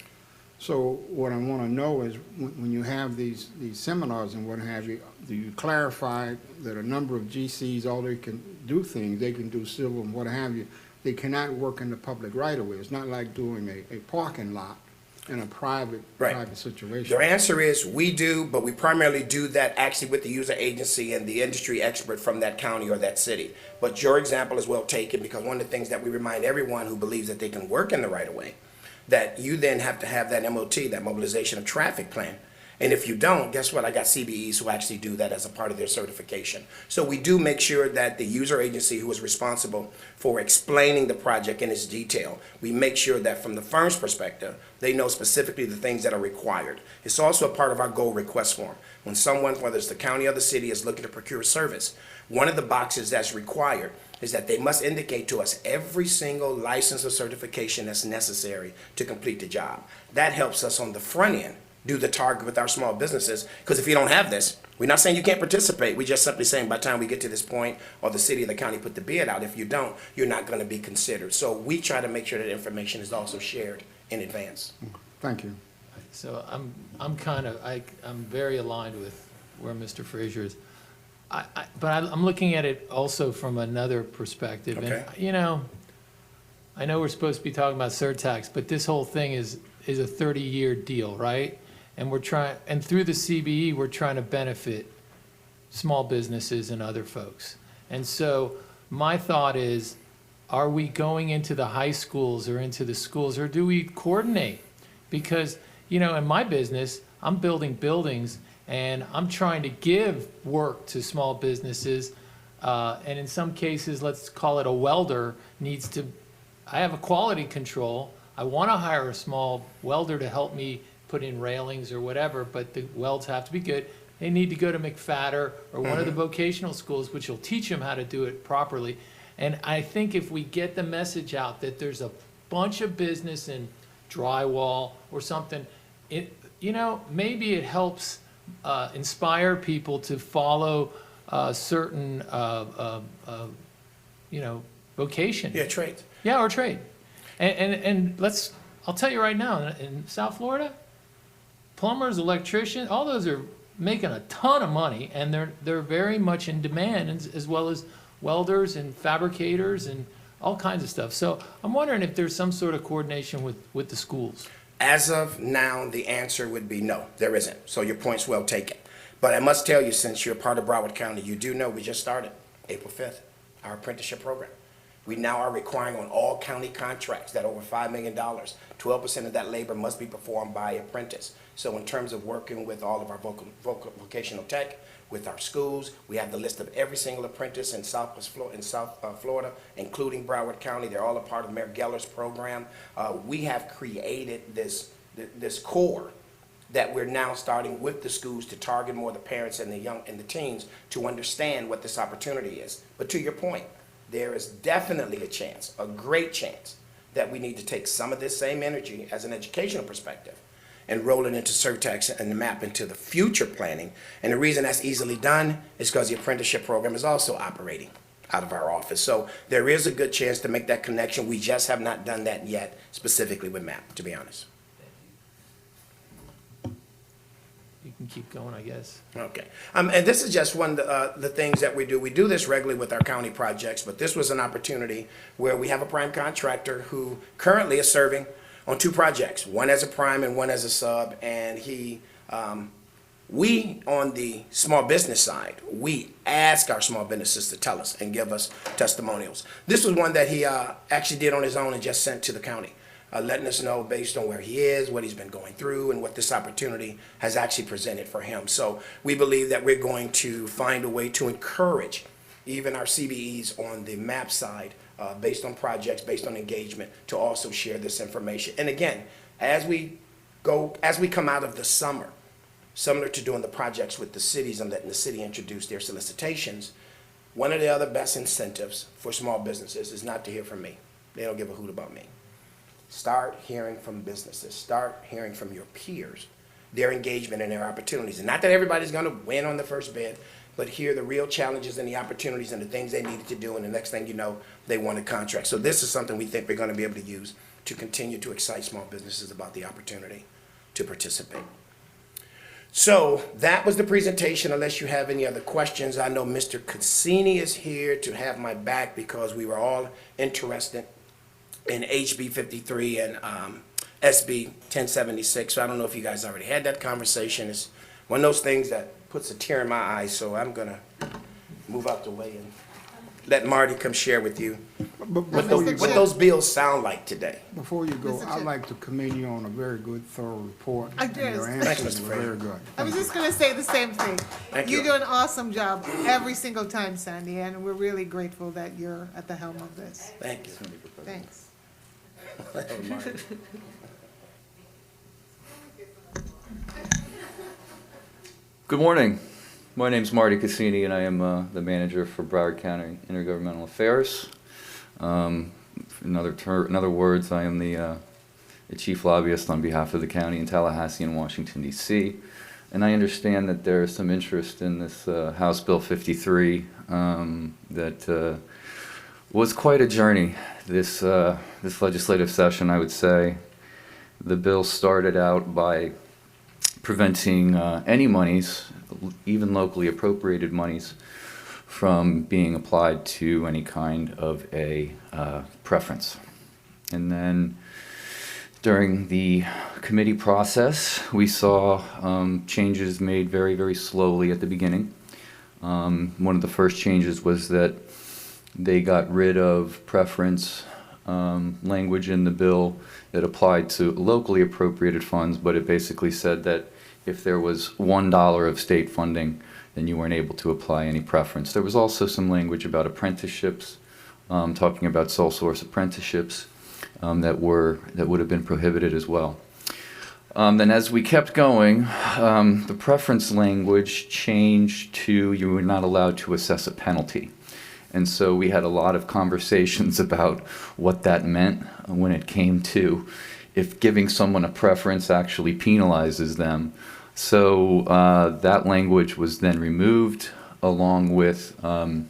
So what I want to know is when you have these seminars and what have you, do you clarify that a number of GCs, all they can do things, they can do civil and what have you, they cannot work in the public right-of-way. It's not like doing a parking lot in a private situation. Their answer is we do, but we primarily do that actually with the user agency and the industry expert from that county or that city. But your example is well taken because one of the things that we remind everyone who believes that they can work in the right of way, that you then have to have that MOT, that mobilization of traffic plan. And if you don't, guess what? I got CBEs who actually do that as a part of their certification. So we do make sure that the user agency who is responsible for explaining the project in its detail, we make sure that from the firm's perspective, they know specifically the things that are required. It's also a part of our goal request form. When someone, whether it's the county or the city, is looking to procure a service, one of the boxes that's required is that they must indicate to us every single license or certification that's necessary to complete the job. That helps us on the front end do the target with our small businesses, because if you don't have this, we're not saying you can't participate, we're just simply saying by the time we get to this point, or the city or the county put the bid out, if you don't, you're not going to be considered. So we try to make sure that information is also shared in advance. Thank you. So I'm very aligned with where Mr. Frazier is. But I'm looking at it also from another perspective. Okay. And, you know, I know we're supposed to be talking about surtax, but this whole thing is a 30-year deal, right? And and through the CBE, we're trying to benefit small businesses and other folks. And so my thought is, are we going into the high schools or into the schools, or do we coordinate? Because, you know, in my business, I'm building buildings and I'm trying to give work to small businesses. And in some cases, let's call it a welder I have a quality control. I want to hire a small welder to help me put in railings or whatever, but the welds have to be good. They need to go to McFadder or one of the vocational schools, which will teach them how to do it properly. And I think if we get the message out that there's a bunch of business in drywall or something, maybe it helps inspire people to follow certain, vocation. Yeah, trade. Yeah, or trade. And I'll tell you right now, in South Florida, plumbers, electricians, all those are making a ton of money, and they're very much in demand, as well as welders and fabricators and all kinds of stuff. So I'm wondering if there's some sort of coordination with the schools. As of now, the answer would be no, there isn't. So your point's well taken. But I must tell you, since you're part of Broward County, you do know we just started April 5th, our apprenticeship program. We now are requiring on all county contracts that over $5 million, 12% of that labor must be performed by apprentice. So in terms of working with all of our vocational tech, with our schools, we have the list of every single apprentice in South Florida, including Broward County. They're all a part of Mayor Geller's program. We have created this core that we're now starting with the schools to target more the parents and the young and the teens to understand what this opportunity is. But to your point, there is definitely a chance, a great chance, that we need to take some of this same energy as an educational perspective and roll it into Surtax and the map into the future planning. And the reason that's easily done is because the apprenticeship program is also operating out of our office. So there is a good chance to make that connection. We just have not done that yet, specifically with MAP, to be honest. You can keep going, I guess. Okay. And this is just one of the things that we do. We do this regularly with our county projects, but this was an opportunity where we have a prime contractor who currently is serving on 2 projects, one as a prime and one as a sub. And we, on the small business side, we ask our small businesses to tell us and give us testimonials. This was one that he actually did on his own and just sent to the county, letting us know based on where he is, what he's been going through, and what this opportunity has actually presented for him. So we believe that we're going to find a way to encourage even our CBEs on the MAP side, based on projects, based on engagement, to also share this information. And again, as we come out of the summer, similar to doing the projects with the cities and letting the city introduce their solicitations, one of the other best incentives for small businesses is not to hear from me. They don't give a hoot about me. Start hearing from businesses. Start hearing from your peers, their engagement and their opportunities. And not that everybody's going to win on the first bid, but hear the real challenges and the opportunities and the things they needed to do. And the next thing you know, they won a contract. So this is something we think we're going to be able to use to continue to excite small businesses about the opportunity to participate. So that was the presentation. Unless you have any other questions, I know Mr. Cassini is here to have my back because we were all interested in HB 53 and SB 1076. So I don't know if you guys already had that conversation. It's one of those things that puts a tear in my eye. So I'm going to move out the way and let Marty come share with you what those bills sound like today. Before you go, I'd like to commend you on a very good, thorough report. I did. And your Thanks, answers Mr. were very good. I was just gonna say the same thing. Thank You you. do an awesome job every single time, Sandy, and we're really grateful that you're at the helm of this. Thank you. Thanks. Good morning. My name's Marty Cassini, and I am the manager for Broward County Intergovernmental Affairs. In other words, I am the chief lobbyist on behalf of the county in Tallahassee and Washington, D.C. And I understand that there is some interest in this House Bill 53 that was quite a journey this legislative session, I would say. The bill started out by preventing any monies, even locally appropriated monies, from being applied to any kind of a preference. And then during the committee process, we saw changes made very, very slowly at the beginning. One of the first changes was that they got rid of preference language in the bill that applied to locally appropriated funds, but it basically said that if there was $1 of state funding, then you weren't able to apply any preference. There was also some language about apprenticeships, talking about sole source apprenticeships that would have been prohibited as well. Then as we kept going, the preference language changed to you were not allowed to assess a penalty. And so we had a lot of conversations about what that meant when it came to if giving someone a preference actually penalizes them. So that language was then removed along with the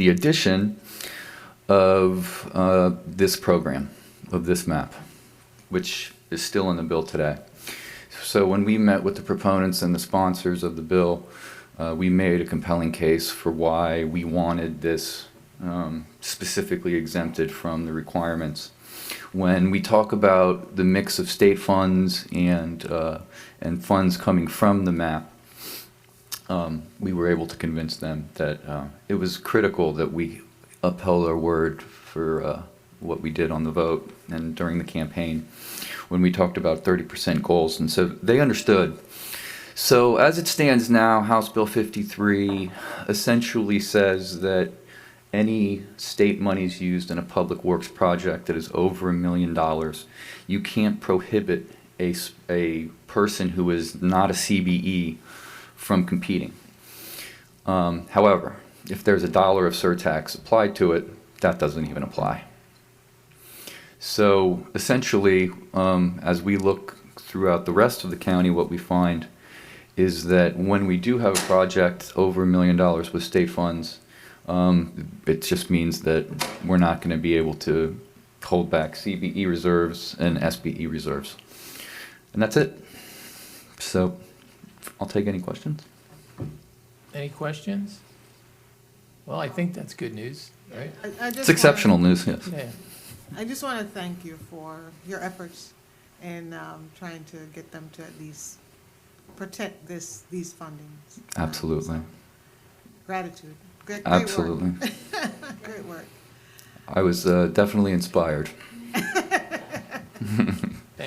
addition of this program, of this map, which is still in the bill today. So when we met with the proponents and the sponsors of the bill, we made a compelling case for why we wanted this specifically exempted from the requirements. When we talk about the mix of state funds and funds coming from the MAP, we were able to convince them that it was critical that we upheld our word for what we did on the vote and during the campaign when we talked about 30% goals, and so they understood. So as it stands now, House Bill 53 essentially says that any state monies used in a public works project that is over $1 million, you can't prohibit a person who is not a CBE from competing. However, if there's $1 of surtax applied to it, that doesn't even apply. So essentially, as we look throughout the rest of the county, what we find is that when we do have a project over $1 million with state funds, it just means that we're not going to be able to hold back CBE reserves and SBE reserves. And that's it. So I'll take any questions. Any questions? Well, I think that's good news, right? It's exceptional news, yes. Yeah. I just want to thank you for your efforts in trying to get them to at least protect these fundings. Absolutely. Gratitude. Great Absolutely. work. Great work. I was definitely inspired. I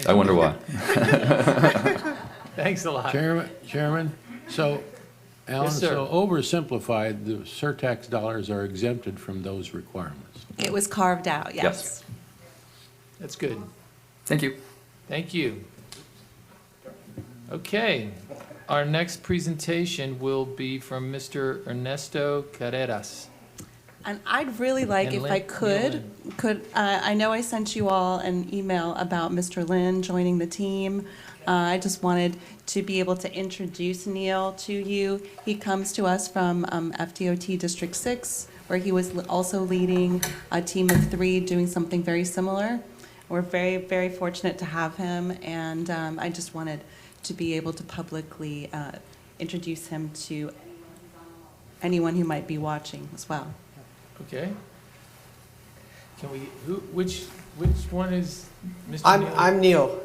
wonder why. Thanks a lot. Chairman, so, Alan, Yes, sir. so oversimplified, the surtax dollars are exempted from those requirements. It was carved out, yes. That's good. Thank you. Thank you. Okay, our next presentation will be from Mr. Ernesto Carreras. And I'd really like, And if Lynn- I could, I know I sent you all an email about Mr. Lynn joining the team. I just wanted to be able to introduce Neil to you. He comes to us from FDOT District 6, where he was also leading a team of 3 doing something very similar. We're very, very fortunate to have him, and I just wanted to be able to publicly introduce him to anyone who might be watching as well. Okay. Can we, which one is Mr. Neil? I'm Neil.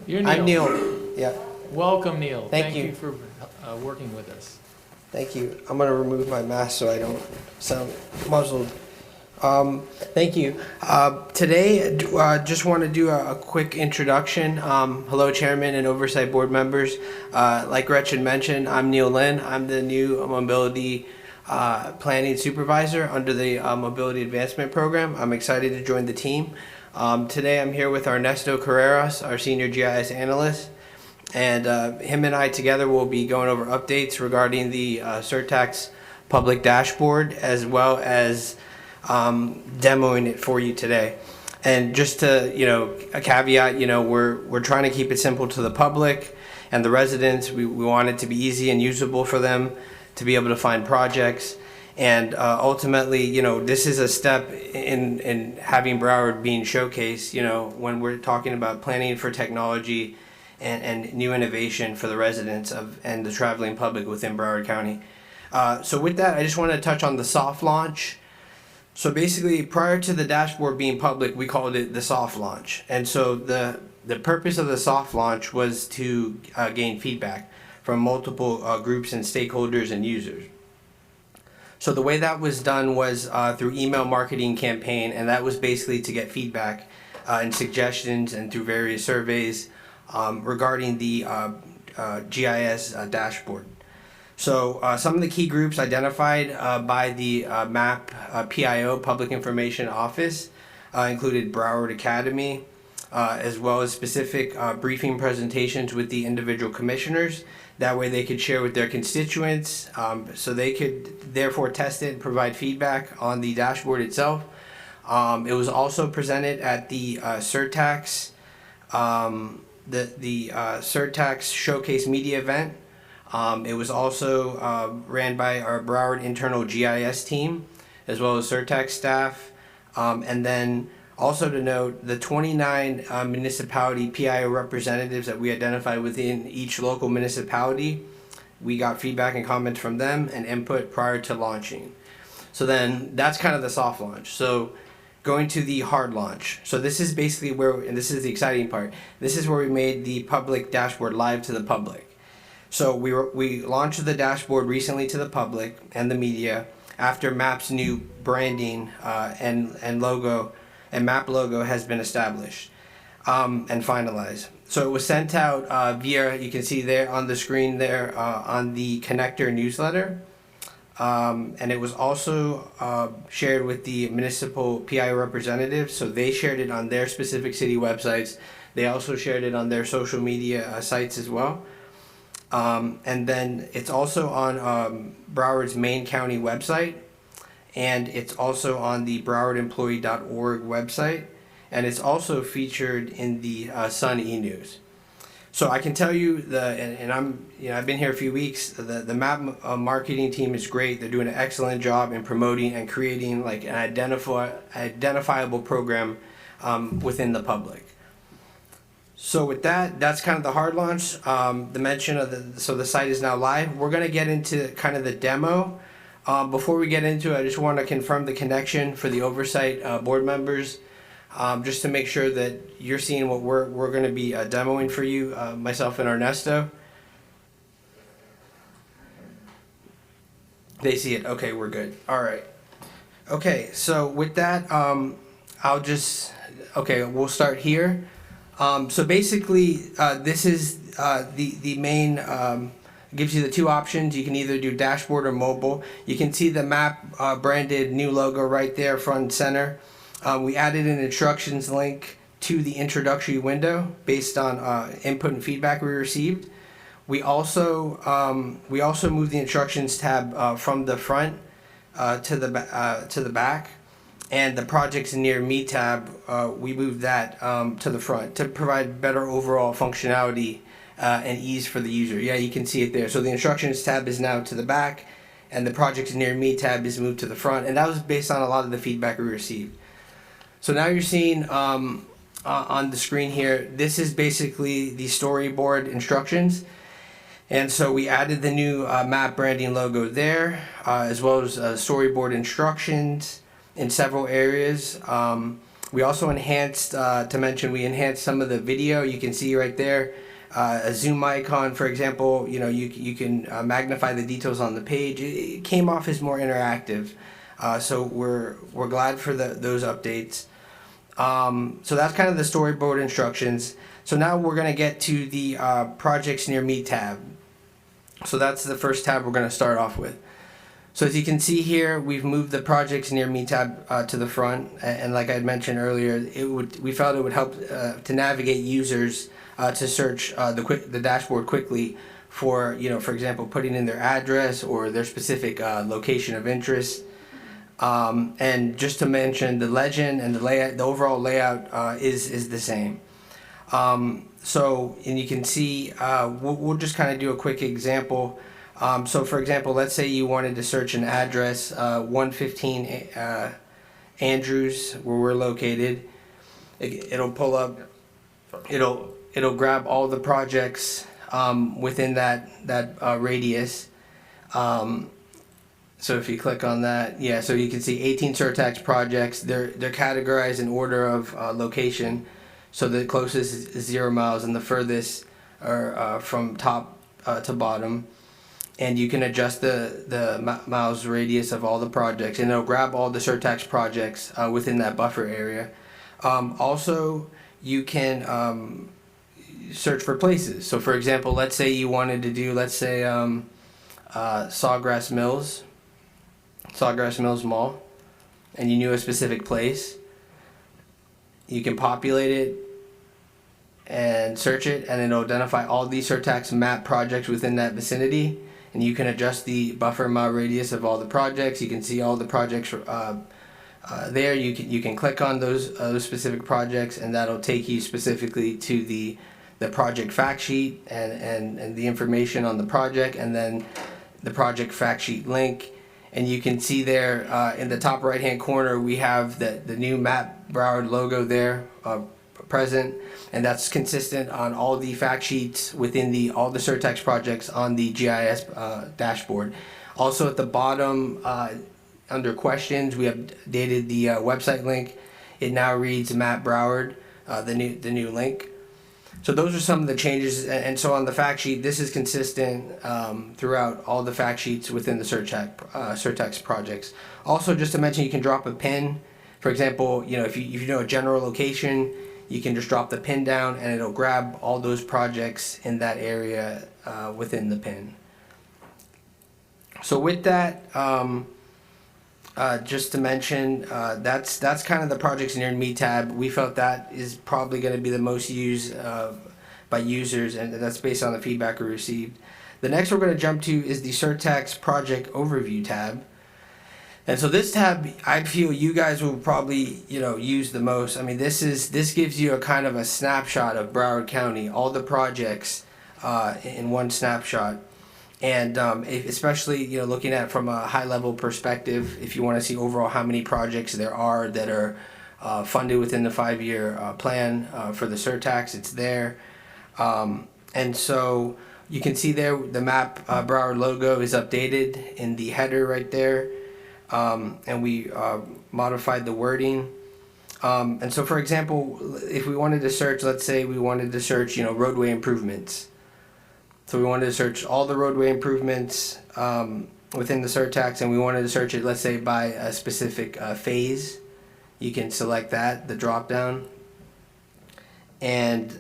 You're Neil. I'm Neil, yeah. Welcome, Neil. Thank you. Thank you for working with us. Thank you. I'm going to remove my mask so I don't sound muzzled. Thank you. Today, just want to do a quick introduction. Hello, Chairman and Oversight Board members. Like Gretchen mentioned, I'm Neil Lynn. I'm the new Mobility Planning Supervisor under the Mobility Advancement Program. I'm excited to join the team. Today, I'm here with Ernesto Carreras, our Senior GIS Analyst. And him and I together will be going over updates regarding the Surtax public dashboard, as well as demoing it for you today. And just to, a caveat, we're trying to keep it simple to the public and the residents. We want it to be easy and usable for them to be able to find projects. And ultimately, this is a step in having Broward being showcased, when we're talking about planning for technology and new innovation for the residents and the traveling public within Broward County. So with that, I just want to touch on the soft launch. So basically, prior to the dashboard being public, we called it the soft launch. And so the purpose of the soft launch was to gain feedback from multiple groups and stakeholders and users. So the way that was done was through email marketing campaign, and that was basically to get feedback and suggestions, and through various surveys regarding the GIS dashboard. So some of the key groups identified by the MAP PIO, Public Information Office, included Broward Academy, as well as specific briefing presentations with the individual commissioners. That way they could share with their constituents, so they could therefore test it and provide feedback on the dashboard itself. It was also presented at the Surtax, the Surtax Showcase Media event. It was also ran by our Broward internal GIS team, as well as Surtax staff. And then also to note, the 29 municipality PIO representatives that we identified within each local municipality, we got feedback and comments from them and input prior to launching. So then that's kind of the soft launch. So going to the hard launch. So this is basically where, and this is the exciting part, this is where we made the public dashboard live to the public. So we launched the dashboard recently to the public and the media after MAP's new branding and logo and MAP logo has been established and finalized. So it was sent out via, you can see there on the screen there on the connector newsletter. And it was also shared with the municipal PI representatives, so they shared it on their specific city websites. They also shared it on their social media sites as well. And then it's also on Broward's main county website, and it's also on the browardemployee.org website, and it's also featured in the Sun e-News. So I can tell you I've been here a few weeks. The MAP marketing team is great. They're doing an excellent job in promoting and creating like an identifiable program within the public. So with that, that's kind of the hard launch. The mention of so the site is now live. We're gonna get into kind of the demo. Before we get into it, I just want to confirm the connection for the oversight board members. Just to make sure that you're seeing what we're going to be demoing for you, myself and Ernesto. They see it. Okay, we're good. All right. Okay, so with that, we'll start here. So basically, this is the main, gives you the two options. You can either do dashboard or mobile. You can see the MAP branded new logo right there, front and center. We added an instructions link to the introductory window based on input and feedback we received. We also moved the instructions tab from the front to the back, and the projects near me tab we moved that to the front to provide better overall functionality and ease for the user. Yeah, you can see it there. So the instructions tab is now to the back, and the projects near me tab is moved to the front, and that was based on a lot of the feedback we received. So now you're seeing on the screen here, this is basically the storyboard instructions. And so we added the new MAP branding logo there, as well as storyboard instructions in several areas. We also enhanced, we enhanced some of the video. You can see right there, a zoom icon, for example, you can magnify the details on the page. It came off as more interactive. So we're glad for those updates. So that's kind of the storyboard instructions. So now we're going to get to the projects near me tab. So that's the first tab we're going to start off with. So as you can see here, we've moved the projects near me tab to the front, and like I had mentioned earlier, we felt it would help to navigate users to search the dashboard quickly for for example, putting in their address or their specific location of interest. And just to mention, the legend and the layout, the overall layout is the same. So, and you can see, we'll just kind of do a quick example. So for example, let's say you wanted to search an address, 115 Andrews, where we're located. It'll pull up, it'll grab all the projects within that radius. So if you click on that, yeah, so you can see 18 Surtax projects. They're categorized in order of location. So the closest is 0 miles, and the furthest are from top to bottom. And you can adjust the miles radius of all the projects, and it'll grab all the Surtax projects within that buffer area. Also, you can search for places. So for example, let's say you wanted to do, Sawgrass Mills Mall, and you knew a specific place. You can populate it and search it, and it'll identify all these Surtax map projects within that vicinity, and you can adjust the buffer mile radius of all the projects. You can see all the projects there. You can click on those specific projects, and that'll take you specifically to the project fact sheet and the information on the project, and then the project fact sheet link. And you can see there in the top right hand corner, we have the new MAP Broward logo there present, and that's consistent on all the fact sheets within all the Surtax projects on the GIS dashboard. Also at the bottom, under questions, we updated the website link. It now reads Matt Broward, the new link. So those are some of the changes, and so on the fact sheet, this is consistent throughout all the fact sheets within the Surtax projects. Also, just to mention, you can drop a pin. For example, if you know a general location, you can just drop the pin down, and it'll grab all those projects in that area within the pin. So with that, just to mention, that's kind of the projects near me tab. We felt that is probably going to be the most used by users, and that's based on the feedback we received. The next we're going to jump to is the Surtax Project Overview tab. And so this tab, I feel you guys will probably, use the most. I mean, this gives you a kind of a snapshot of Broward County, all the projects in one snapshot. And especially, looking at it from a high-level perspective, if you want to see overall how many projects there are that are funded within the 5-year plan for the Surtax, it's there. And so you can see there the map Broward logo is updated in the header right there. And we modified the wording. And so, for example, if we wanted to search, let's say we wanted to search, roadway improvements. So we wanted to search all the roadway improvements within the Surtax, and we wanted to search it, let's say, by a specific phase. You can select that, the drop down, and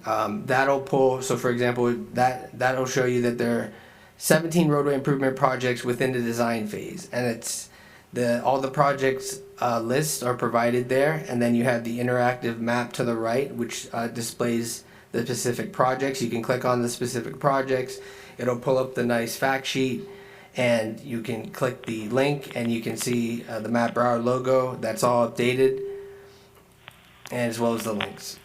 that'll pull. So, for example, that'll show you that there are 17 roadway improvement projects within the design phase, and it's all the projects lists are provided there, and then you have the interactive map to the right, which displays the specific projects. You can click on the specific projects. It'll pull up the nice fact sheet, and you can click the link, and you can see the Matt Broward logo. That's all updated, and as well as the links.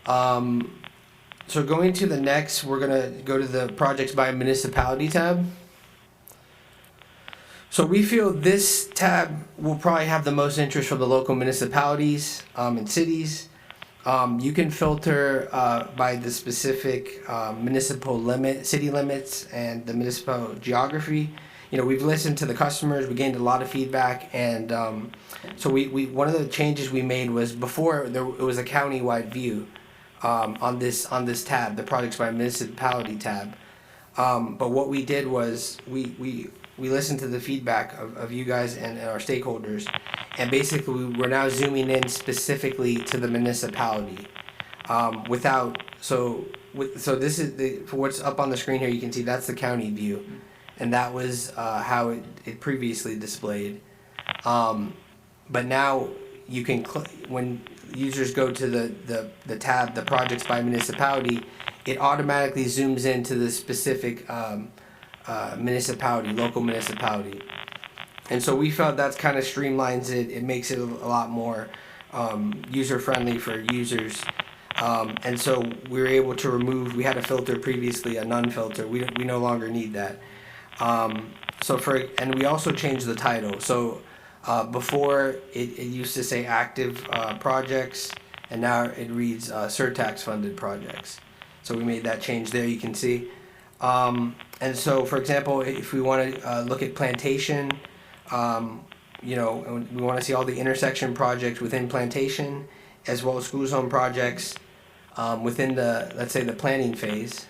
So going to the next, we're gonna go to the projects by municipality tab. So we feel this tab will probably have the most interest for the local municipalities and cities. You can filter by the specific municipal city limits, and the municipal geography. We've listened to the customers. We gained a lot of feedback, and so we one of the changes we made was before it was a county-wide view on this tab, the projects by municipality tab. But what we did was we listened to the feedback of you guys and our stakeholders, and basically we're now zooming in specifically to the municipality. So this is for what's up on the screen here. You can see that's the county view, and that was how it previously displayed. But now you can when users go to the tab, the projects by municipality, it automatically zooms into the specific municipality, local municipality. And so we felt that's kind of streamlines it. It makes it a lot more user-friendly for users. And so we were able to remove, we had a filter previously, a none filter. We no longer need that. And we also changed the title. So before it used to say active projects, and now it reads Surtax funded projects. So we made that change there, you can see. And so, for example, if we want to look at plantation, we want to see all the intersection projects within plantation, as well as school zone projects within let's say, the planning phase.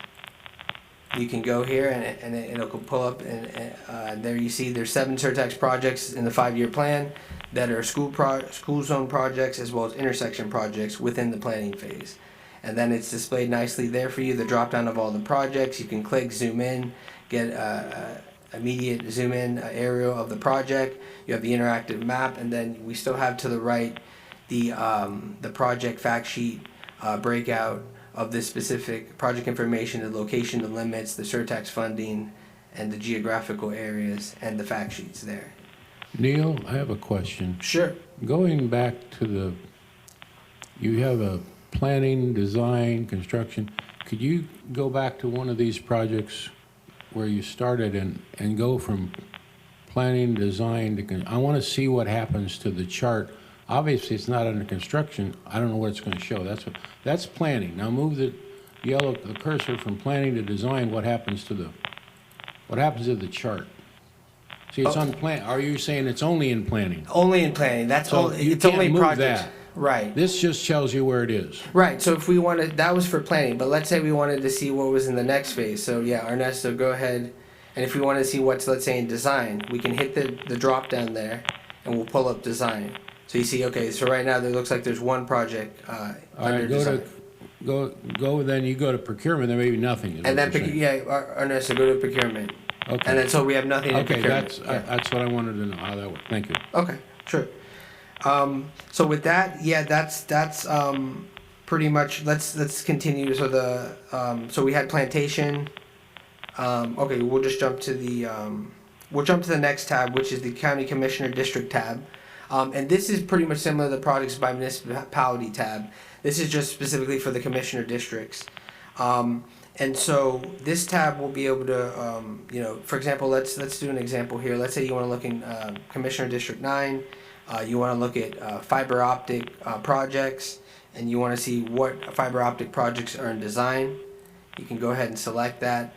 You can go here and it'll pull up, and there you see there's 7 Surtax projects in the 5-year plan that are school zone projects as well as intersection projects within the planning phase. And then it's displayed nicely there for you, the drop down of all the projects. You can click, zoom in, get immediate zoom in aerial of the project. You have the interactive map, and then we still have to the right the project fact sheet breakout of the specific project information, the location, the limits, the Surtax funding, and the geographical areas, and the fact sheets there. Neil, I have a question. Sure. Going back to you have a planning, design, construction. Could you go back to one of these projects where you started and go from planning, design to, I want to see what happens to the chart. Obviously, it's not under construction. I don't know what it's going to show. That's planning. Now move the cursor from planning to design. What happens to the chart? See, it's are you saying it's only in planning? Only in planning. That's So only, you it's can't only move projects. that. Right. This just tells you where it is. Right. So if we wanted, that was for planning, but let's say we wanted to see what was in the next phase. So yeah, Ernesto, go ahead. And if we want to see what's, let's say, in design, we can hit the drop down there and we'll pull up design. So you see, okay, so right now there looks like there's one project All under right, design. then you go to procurement, there may be nothing. is And what then, you're saying. yeah, Ernesto, go to procurement. Okay. And then so we have nothing in Okay, procurement. that's what I wanted to know, how that worked. Thank you. Okay, sure. So with that, yeah, that's pretty much. Let's continue. So so we had plantation. Okay, we'll just jump to the next tab, which is the County Commissioner District tab, and this is pretty much similar to the Projects by Municipality tab. This is just specifically for the Commissioner districts. And so this tab will be able to, for example, let's do an example here. Let's say you want to look in Commissioner District 9. You want to look at fiber optic projects, and you want to see what fiber optic projects are in design. You can go ahead and select that.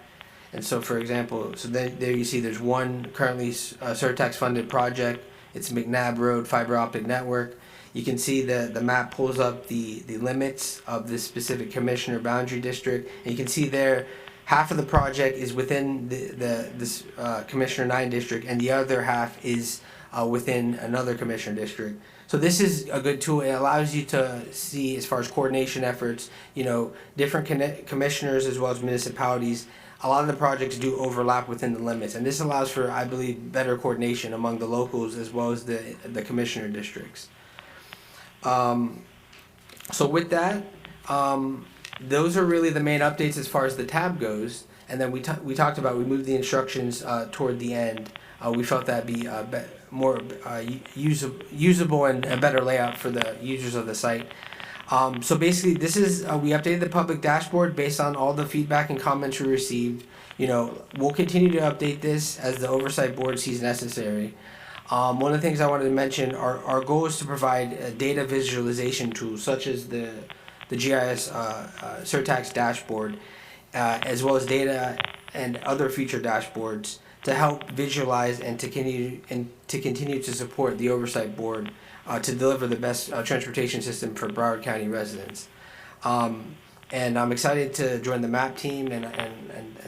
And so, for example, there you see there's one currently Surtax funded project. It's McNabb Road Fiber Optic Network. You can see the map pulls up the limits of this specific commissioner boundary district, and you can see there half of the project is within this Commissioner 9 district, and the other half is within another Commissioner district. So this is a good tool. It allows you to see, as far as coordination efforts, different commissioners as well as municipalities. A lot of the projects do overlap within the limits, and this allows for, I believe, better coordination among the locals as well as the commissioner districts. So with that, those are really the main updates as far as the tab goes. And then we talked about, we moved the instructions toward the end. We felt that'd be more usable and a better layout for the users of the site. So basically, this is we updated the public dashboard based on all the feedback and comments we received. We'll continue to update this as the oversight board sees necessary. One of the things I wanted to mention, our goal is to provide data visualization tools such as the GIS Surtax dashboard, as well as data and other feature dashboards to help visualize and to continue to support the oversight board to deliver the best transportation system for Broward County residents. And I'm excited to join the MAP team, and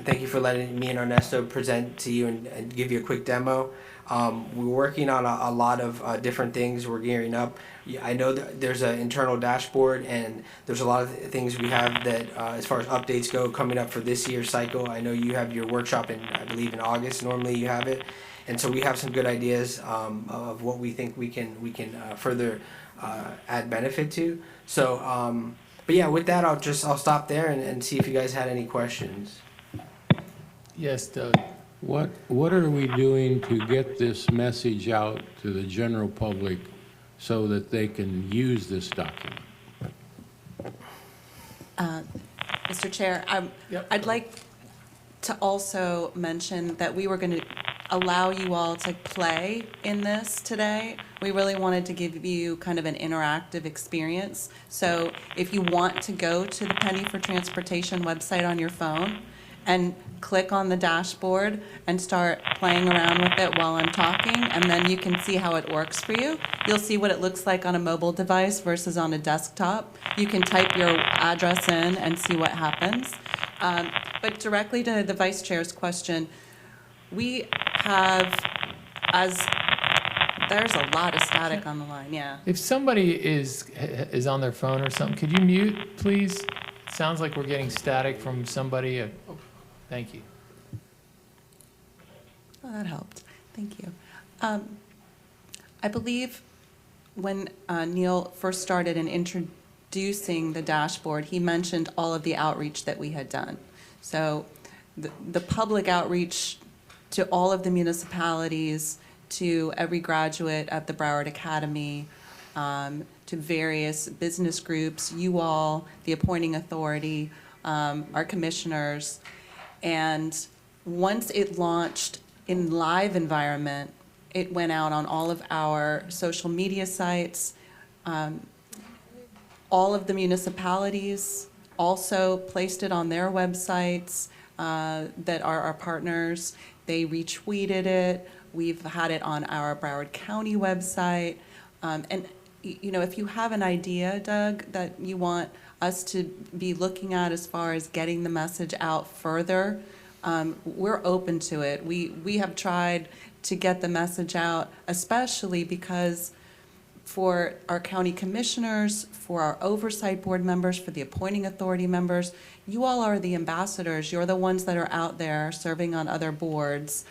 thank you for letting me and Ernesto present to you and give you a quick demo. We're working on a lot of different things. We're gearing up. I know that there's an internal dashboard, and there's a lot of things we have that, as far as updates go, coming up for this year's cycle. I know you have your workshop I believe in August. Normally you have it, and so we have some good ideas of what we think we can further add benefit to. So, but yeah, with that, I'll stop there and see if you guys had any questions. Yes, Doug. What are we doing to get this message out to the general public so that they can use this document? Mr. Chair, I'd like to also mention that we were going to allow you all to play in this today. We really wanted to give you kind of an interactive experience. So if you want to go to the Penny for Transportation website on your phone and click on the dashboard and start playing around with it while I'm talking, and then you can see how it works for you. You'll see what it looks like on a mobile device versus on a desktop. You can type your address in and see what happens. But directly to the Vice Chair's question, we have, there's a lot of static on the line, yeah. If somebody is on their phone or something, could you mute, please? Sounds like we're getting static from somebody. Thank you. Oh, that helped. Thank you. I believe when Neil first started in introducing the dashboard, he mentioned all of the outreach that we had done. So the public outreach to all of the municipalities, to every graduate at the Broward Academy, to various business groups, you all, the appointing authority, our commissioners. And once it launched in live environment, it went out on all of our social media sites. All of the municipalities also placed it on their websites that are our partners. They retweeted it. We've had it on our Broward County website. If you have an idea, Doug, that you want us to be looking at as far as getting the message out further, we're open to it. We have tried to get the message out, especially because for our county commissioners, for our oversight board members, for the appointing authority members, you all are the ambassadors. You're the ones that are out there serving on other boards,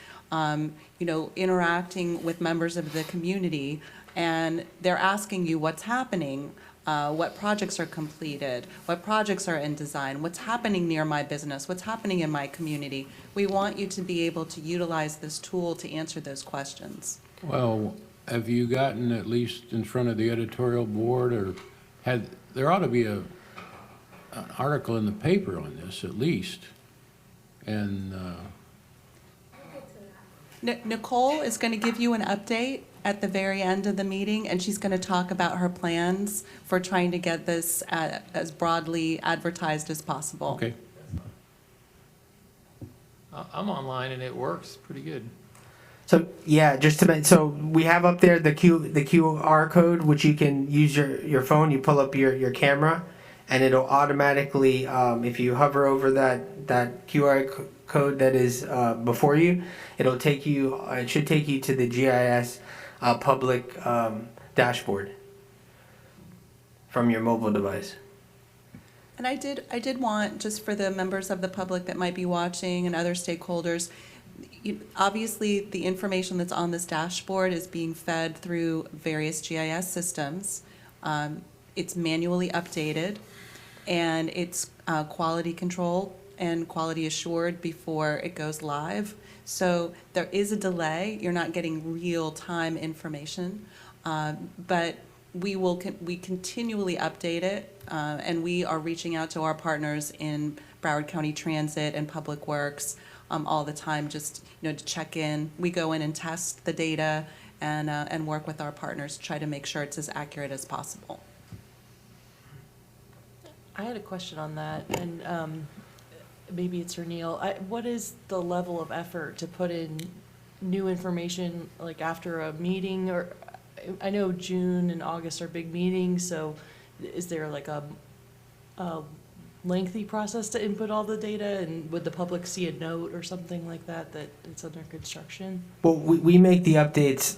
interacting with members of the community, and they're asking you what's happening, what projects are completed, what projects are in design, what's happening near my business, what's happening in my community. We want you to be able to utilize this tool to answer those questions. Well, have you gotten at least in front of the editorial board, or there ought to be an article in the paper on this at least, and Nicole is going to give you an update at the very end of the meeting, and she's going to talk about her plans for trying to get this as broadly advertised as possible. Okay. I'm online and it works pretty good. So yeah, so we have up there the QR code, which you can use your phone. You pull up your camera, and it'll automatically, if you hover over that QR code that is before you, it'll take you. It should take you to the GIS public dashboard from your mobile device. And I did want, just for the members of the public that might be watching and other stakeholders, obviously the information that's on this dashboard is being fed through various GIS systems. It's manually updated, and it's quality control and quality assured before it goes live. So there is a delay. You're not getting real-time information, but we continually update it, and we are reaching out to our partners in Broward County Transit and Public Works all the time, just to check in. We go in and test the data and work with our partners to try to make sure it's as accurate as possible. I had a question on that, and maybe it's for Neil. What is the level of effort to put in new information, like after a meeting? Or I know June and August are big meetings, so is there like a lengthy process to input all the data, and would the public see a note or something like that it's under construction? Well, we make the updates,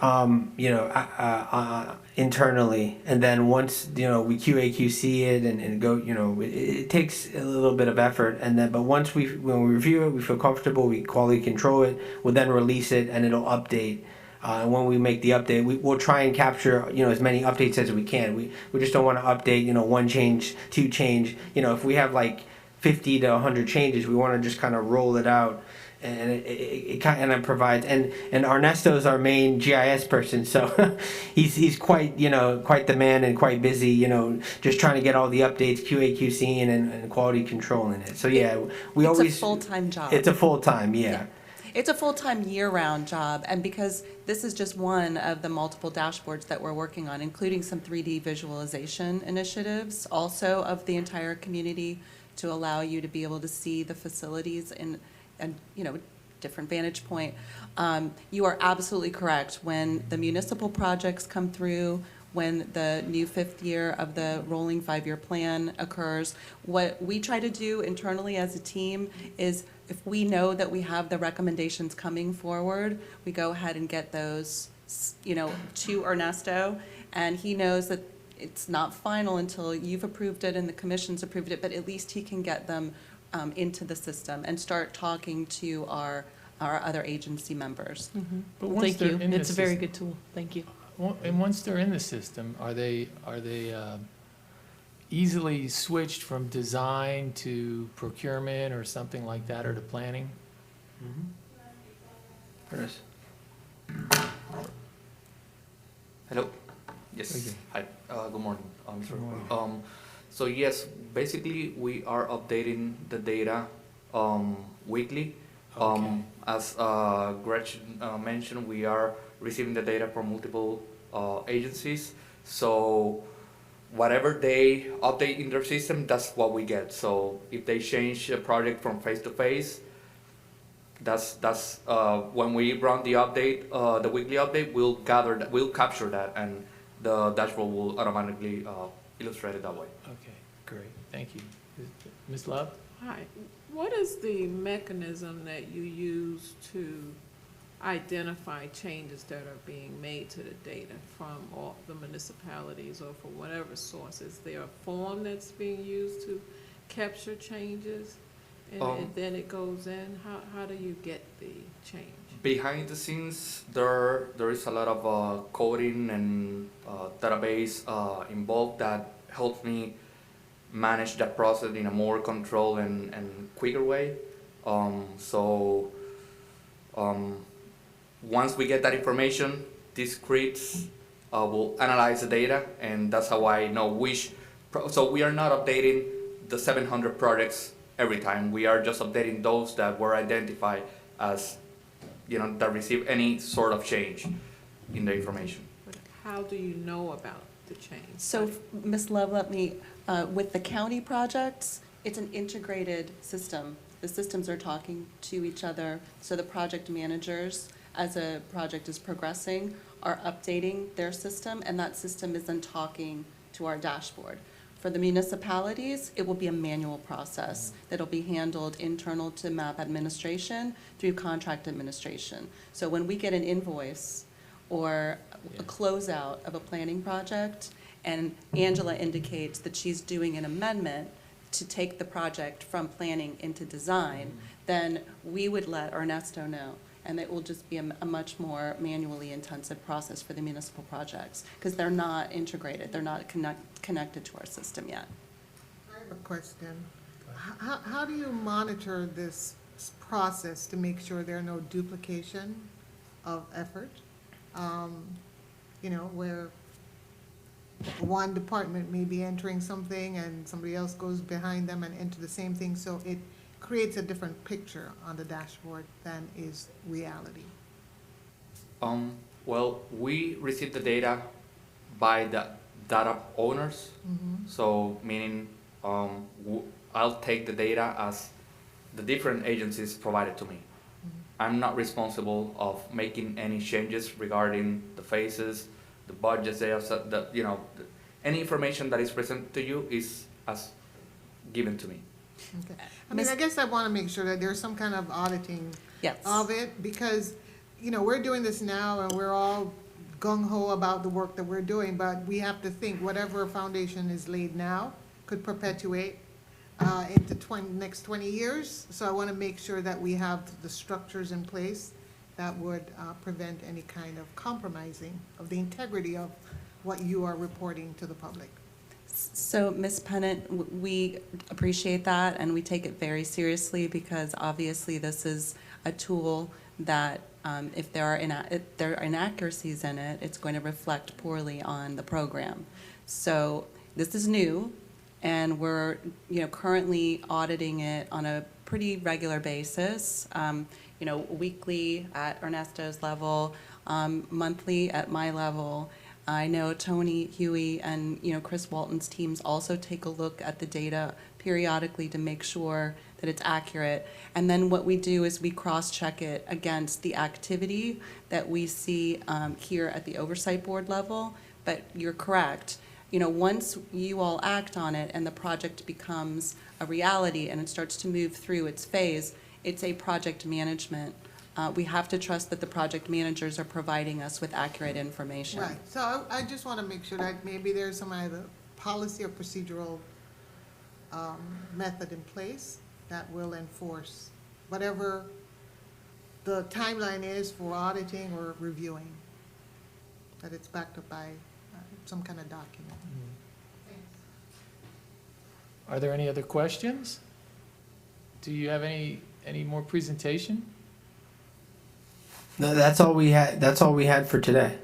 internally, and then once we QA/QC it and go, it takes a little bit of effort, but once when we review it, we feel comfortable, we quality control it, we'll then release it and it'll update. And when we make the update, we'll try and capture as many updates as we can. We just don't want to update one change, two change. If we have like 50 to 100 changes, we want to just kind of roll it out, and it kind of provides. And Ernesto is our main GIS person, so he's quite quite the man and quite busy. Just trying to get all the updates, QA/QC and quality control in it. So yeah, It's a full-time job. It's a full-time, yeah. It's a full-time year-round job, and because this is just one of the multiple dashboards that we're working on, including some 3D visualization initiatives also of the entire community to allow you to be able to see the facilities in different vantage point. You are absolutely correct. When the municipal projects come through, when the new 5th year of the rolling 5-year plan occurs, what we try to do internally as a team is, if we know that we have the recommendations coming forward, we go ahead and get those, to Ernesto, and he knows that it's not final until you've approved it and the commission's approved it, but at least he can get them into the system and start talking to our other agency members. Mm-hmm. But once Thank they're you. in the It's a very system- good tool. Thank you. And once they're in the system, are they easily switched from design to procurement or something like that, or to planning? Hello. Yes. Hi. Good morning. So yes, basically we are updating the data weekly. As Gretchen mentioned, we are receiving the data from multiple agencies. So whatever they update in their system, that's what we get. So if they change a project from face to face, that's when we run the update, the weekly update, we'll capture that, and the dashboard will automatically illustrate it that way. Okay, great, thank you. Ms. Love? Hi. What is the mechanism that you use to identify changes that are being made to the data from all the municipalities or from whatever source? Is there a form that's being used to capture changes and then it goes in? How do you get the change? Behind the scenes, there is a lot of coding and database involved that helps me manage that process in a more controlled and quicker way. Once we get that information, these scripts will analyze the data, and that's how I know which. So we are not updating the 700 projects every time. We are just updating those that were identified as, that receive any sort of change in the information. But how do you know about the change? So, Ms. Love, let me, with the county projects, it's an integrated system. The systems are talking to each other, so the project managers, as a project is progressing, are updating their system, and that system is then talking to our dashboard. For the municipalities, it will be a manual process that'll be handled internal to MAP administration through contract administration. So when we get an invoice or a closeout of a planning project, and Angela indicates that she's doing an amendment to take the project from planning into design, then we would let Ernesto know. And it will just be a much more manually intensive process for the municipal projects, because they're not integrated, they're not connected to our system yet. I have a question. How do you monitor this process to make sure there are no duplication of effort? Where one department may be entering something and somebody else goes behind them and enter the same thing, so it creates a different picture on the dashboard than is reality. Well, we receive the data by the data owners. So meaning I'll take the data as the different agencies provided to me. I'm not responsible of making any changes regarding the phases, the budgets they have set, any information that is presented to you is as given to me. Okay. I guess I want to make sure that there's some kind of auditing of it, because, we're doing this now and we're all gung-ho about the work that we're doing, but we have to think whatever foundation is laid now could perpetuate into next 20 years. So I want to make sure that we have the structures in place that would prevent any kind of compromising of the integrity of what you are reporting to the public. So, Ms. Pennant, we appreciate that, and we take it very seriously, because obviously this is a tool that if there are inaccuracies in it, it's going to reflect poorly on the program. So this is new, and we're currently auditing it on a pretty regular basis, weekly at Ernesto's level, monthly at my level. I know Tony Huey and Chris Walton's teams also take a look at the data periodically to make sure that it's accurate. And then what we do is we cross-check it against the activity that we see here at the oversight board level. But you're correct. Once you all act on it and the project becomes a reality and it starts to move through its phase, it's a project management. We have to trust that the project managers are providing us with accurate information. Right. So I just want to make sure that maybe there's some either policy or procedural method in place that will enforce whatever the timeline is for auditing or reviewing, that it's backed up by some kind of document. Are there any other questions? Do you have any more presentation? No, that's all we had. That's all we had for today.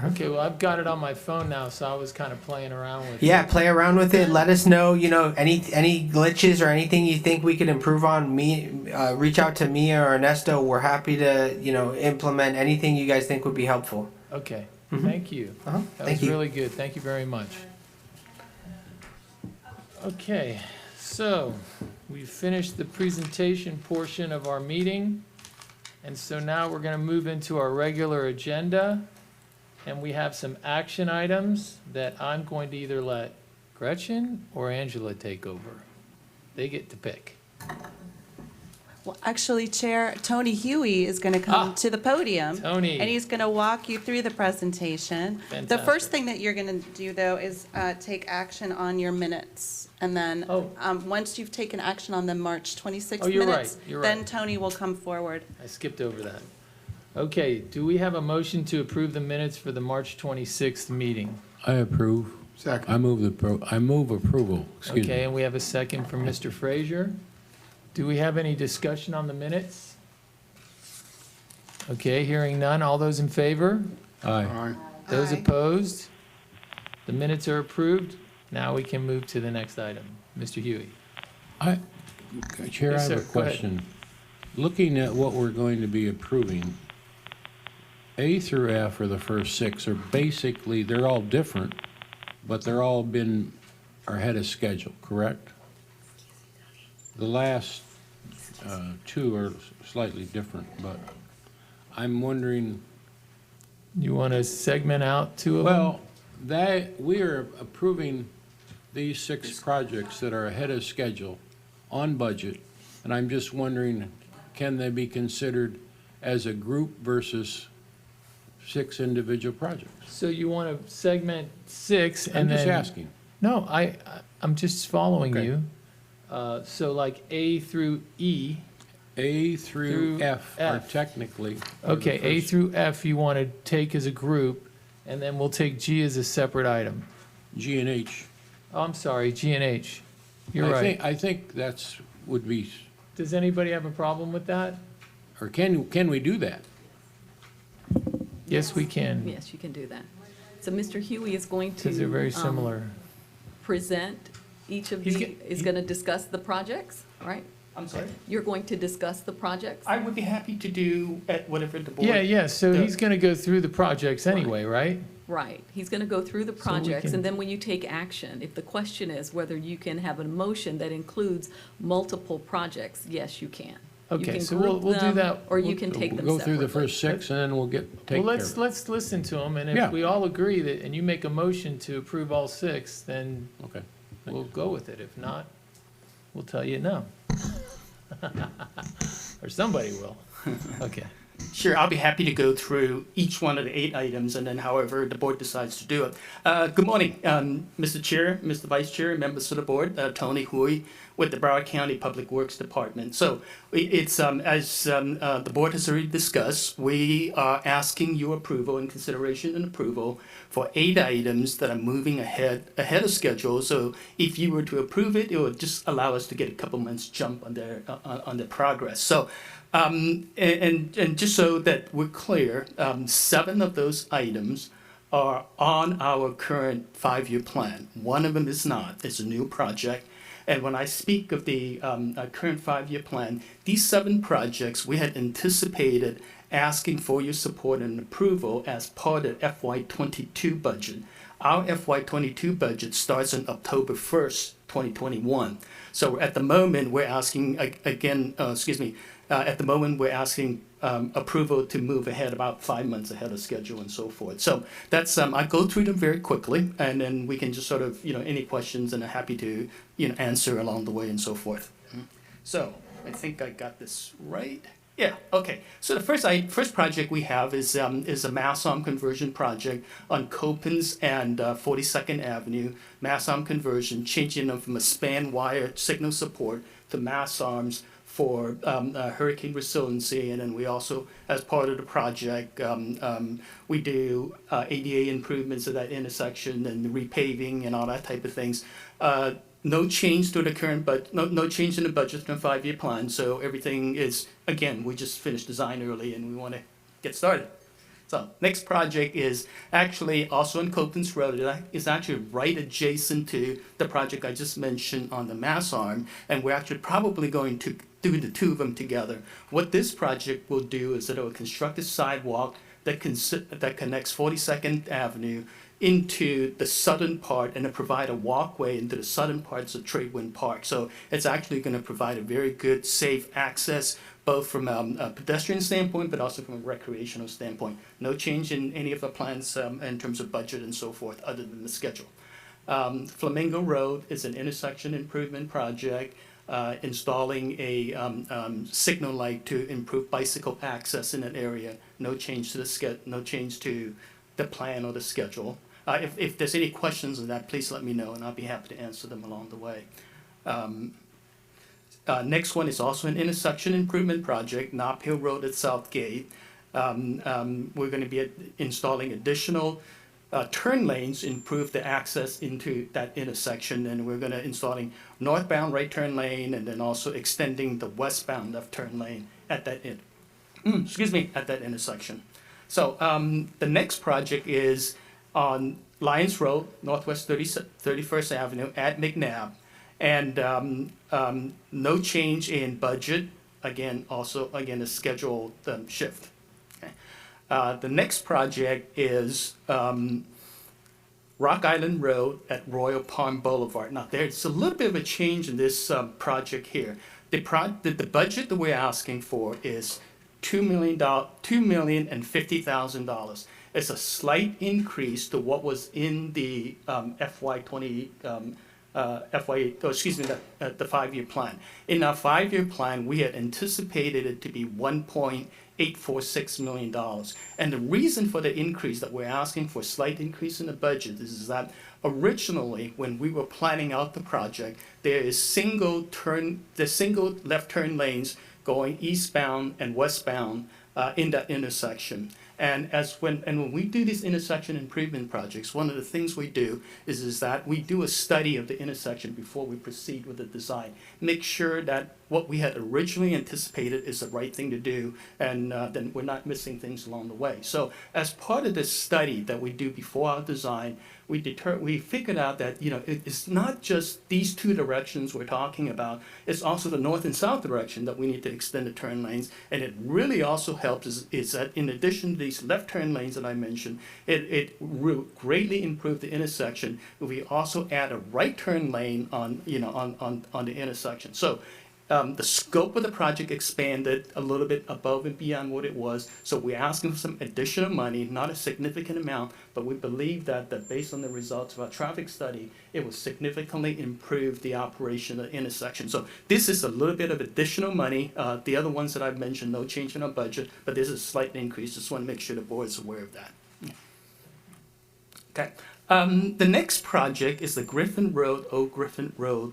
Okay, well, I've got it on my phone now, so I was kind of playing around with it. Yeah, play around with it. Let us know, any glitches or anything you think we could improve on. Reach out to me or Ernesto. We're happy to, implement anything you guys think would be helpful. Okay, thank you. That was really good. Thank you very much. Okay, so We've finished the presentation portion of our meeting, and so now we're going to move into our regular agenda, and we have some action items that I'm going to either let Gretchen or Angela take over. They get to pick. Well, actually, Chair, Tony Huey is going to come to the podium. Tony. And he's going to walk you through the presentation. The Fantastic. first thing that you're going to do, though, is take action on your minutes. And then, once you've taken action on the March 26th you're minutes, right, you're then right. Tony will come forward. I skipped over that. Okay, do we have a motion to approve the minutes for the March 26th meeting? I approve. Second. I move approval, excuse me. Okay, and we have a second from Mr. Frazier. Do we have any discussion on the minutes? Okay, hearing none. All those in favor? Aye. Aye. Those Aye. opposed? The minutes are approved. Now we can move to the next item. Mr. Huey. Chair, I Yes, have a sir. Go ahead. question. Looking at what we're going to be approving, A through F are the first six are basically, they're all different, but they're all are ahead of schedule, correct? The last two are slightly different, but I'm wondering. You want to segment out two of them? Well, we are approving these six projects that are ahead of schedule on budget, and I'm just wondering, can they be considered as a group versus six individual projects? So you want to segment six and I'm then... just asking. No, I'm just following Okay. you. So like A through E. A through F are F. technically. Okay, A through F you want to take as a group, and then we'll take G as a separate item. G and H. Oh, I'm sorry, G and H. You're right. I think would be, Does anybody have a problem with that? or can we do that? Yes, we can, Yes, you can do that. So Mr. Huey is going to. because they're very similar. Present each of is going to discuss the projects, right? I'm sorry? You're going to discuss the projects? I would be happy to do at whatever the board. Yeah, so he's going to go through the projects anyway, right? Right. He's going to go through the So we projects, can- and then when you take action, if the question is whether you can have a motion that includes multiple projects, yes, you can. You Okay, can so group we'll do them, that. Or you can take them Go separately. through the first six, and then we'll take care Well, of it. let's listen to them, and Yeah. if we all agree that, and you make a motion to approve all six, then Okay. we'll go with it. If not, we'll tell you no. Or somebody will. Okay. Sure, I'll be happy to go through each one of the 8 items and then however the board decides to do it. Good morning, Mr. Chair, Mr. Vice Chair, members of the board, Tony Hui with the Broward County Public Works Department. So it's, as the board has already discussed, we are asking your approval and consideration and approval for 8 items that are moving ahead of schedule. So if you were to approve it, it would just allow us to get a couple months jump on their progress. So and just so that we're clear, 7 of those items are on our current 5-year plan. One of them is not. It's a new project. And when I speak of the current 5-year plan, these 7 projects we had anticipated asking for your support and approval as part of FY22 budget. Our FY22 budget starts on October 1st, 2021. So at the moment, we're asking, at the moment, we're asking approval to move ahead about 5 months ahead of schedule and so forth. So that's, I go through them very quickly, and then we can just sort of, any questions, and I'm happy to, answer along the way and so forth. So I think I got this right. Yeah, okay. So the first project we have is a mass arm conversion project on Copens and 42nd Avenue. Mass arm conversion, changing them from a span wire signal support to mass arms for hurricane resiliency, and then we also, as part of the project, we do ADA improvements at that intersection and repaving and all that type of things. No change to the current, but no change in the budget from 5-year plan. So everything is, again, we just finished design early and we want to get started. So next project is actually also on Copens Road. It's actually right adjacent to the project I just mentioned on the mass arm, and we're actually probably going to do the 2 of them together. What this project will do is that it will construct a sidewalk that connects 42nd Avenue into the southern part and to provide a walkway into the southern parts of Tradewind Park. So it's actually going to provide a very good, safe access, both from a pedestrian standpoint, but also from a recreational standpoint. No change in any of the plans in terms of budget and so forth, other than the schedule. Flamingo Road is an intersection improvement project, installing a signal light to improve bicycle access in that area. No change to the plan or the schedule. If there's any questions on that, please let me know, and I'll be happy to answer them along the way. Next one is also an intersection improvement project, Knob Hill Road at Southgate. We're going to be installing additional turn lanes, improve the access into that intersection, and we're going to installing northbound right turn lane, and then also extending the westbound left turn lane at that at that intersection. So the next project is on Lyons Road, Northwest 31st Avenue at McNabb, and no change in budget. Again, a scheduled shift. Okay. The next project is Rock Island Road at Royal Palm Boulevard. Now, there's a little bit of a change in this project here. The budget that we're asking for is $2,050,000. It's a slight increase to what was in the the 5-year plan. In our 5-year plan, we had anticipated it to be $1.846 million. And the reason for the increase that we're asking for, a slight increase in the budget, is that originally, when we were planning out the project, there is single left turn lanes going eastbound and westbound in that intersection. And when we do these intersection improvement projects, one of the things we do is that we do a study of the intersection before we proceed with the design. Make sure that what we had originally anticipated is the right thing to do, and then we're not missing things along the way. So as part of this study that we do before our design, we figured out that it's not just these two directions we're talking about. It's also the north and south direction that we need to extend the turn lanes. And it really also helps is that in addition to these left turn lanes that I mentioned, it will greatly improve the intersection. We also add a right turn lane on the intersection. So the scope of the project expanded a little bit above and beyond what it was. So we're asking for some additional money, not a significant amount, but we believe that based on the results of our traffic study, it will significantly improve the operation of the intersection. So this is a little bit of additional money. The other ones that I've mentioned, no change in our budget, but this is a slight increase. Just want to make sure the board is aware of that. Okay. The next project is the Griffin Road, Oak Griffin Road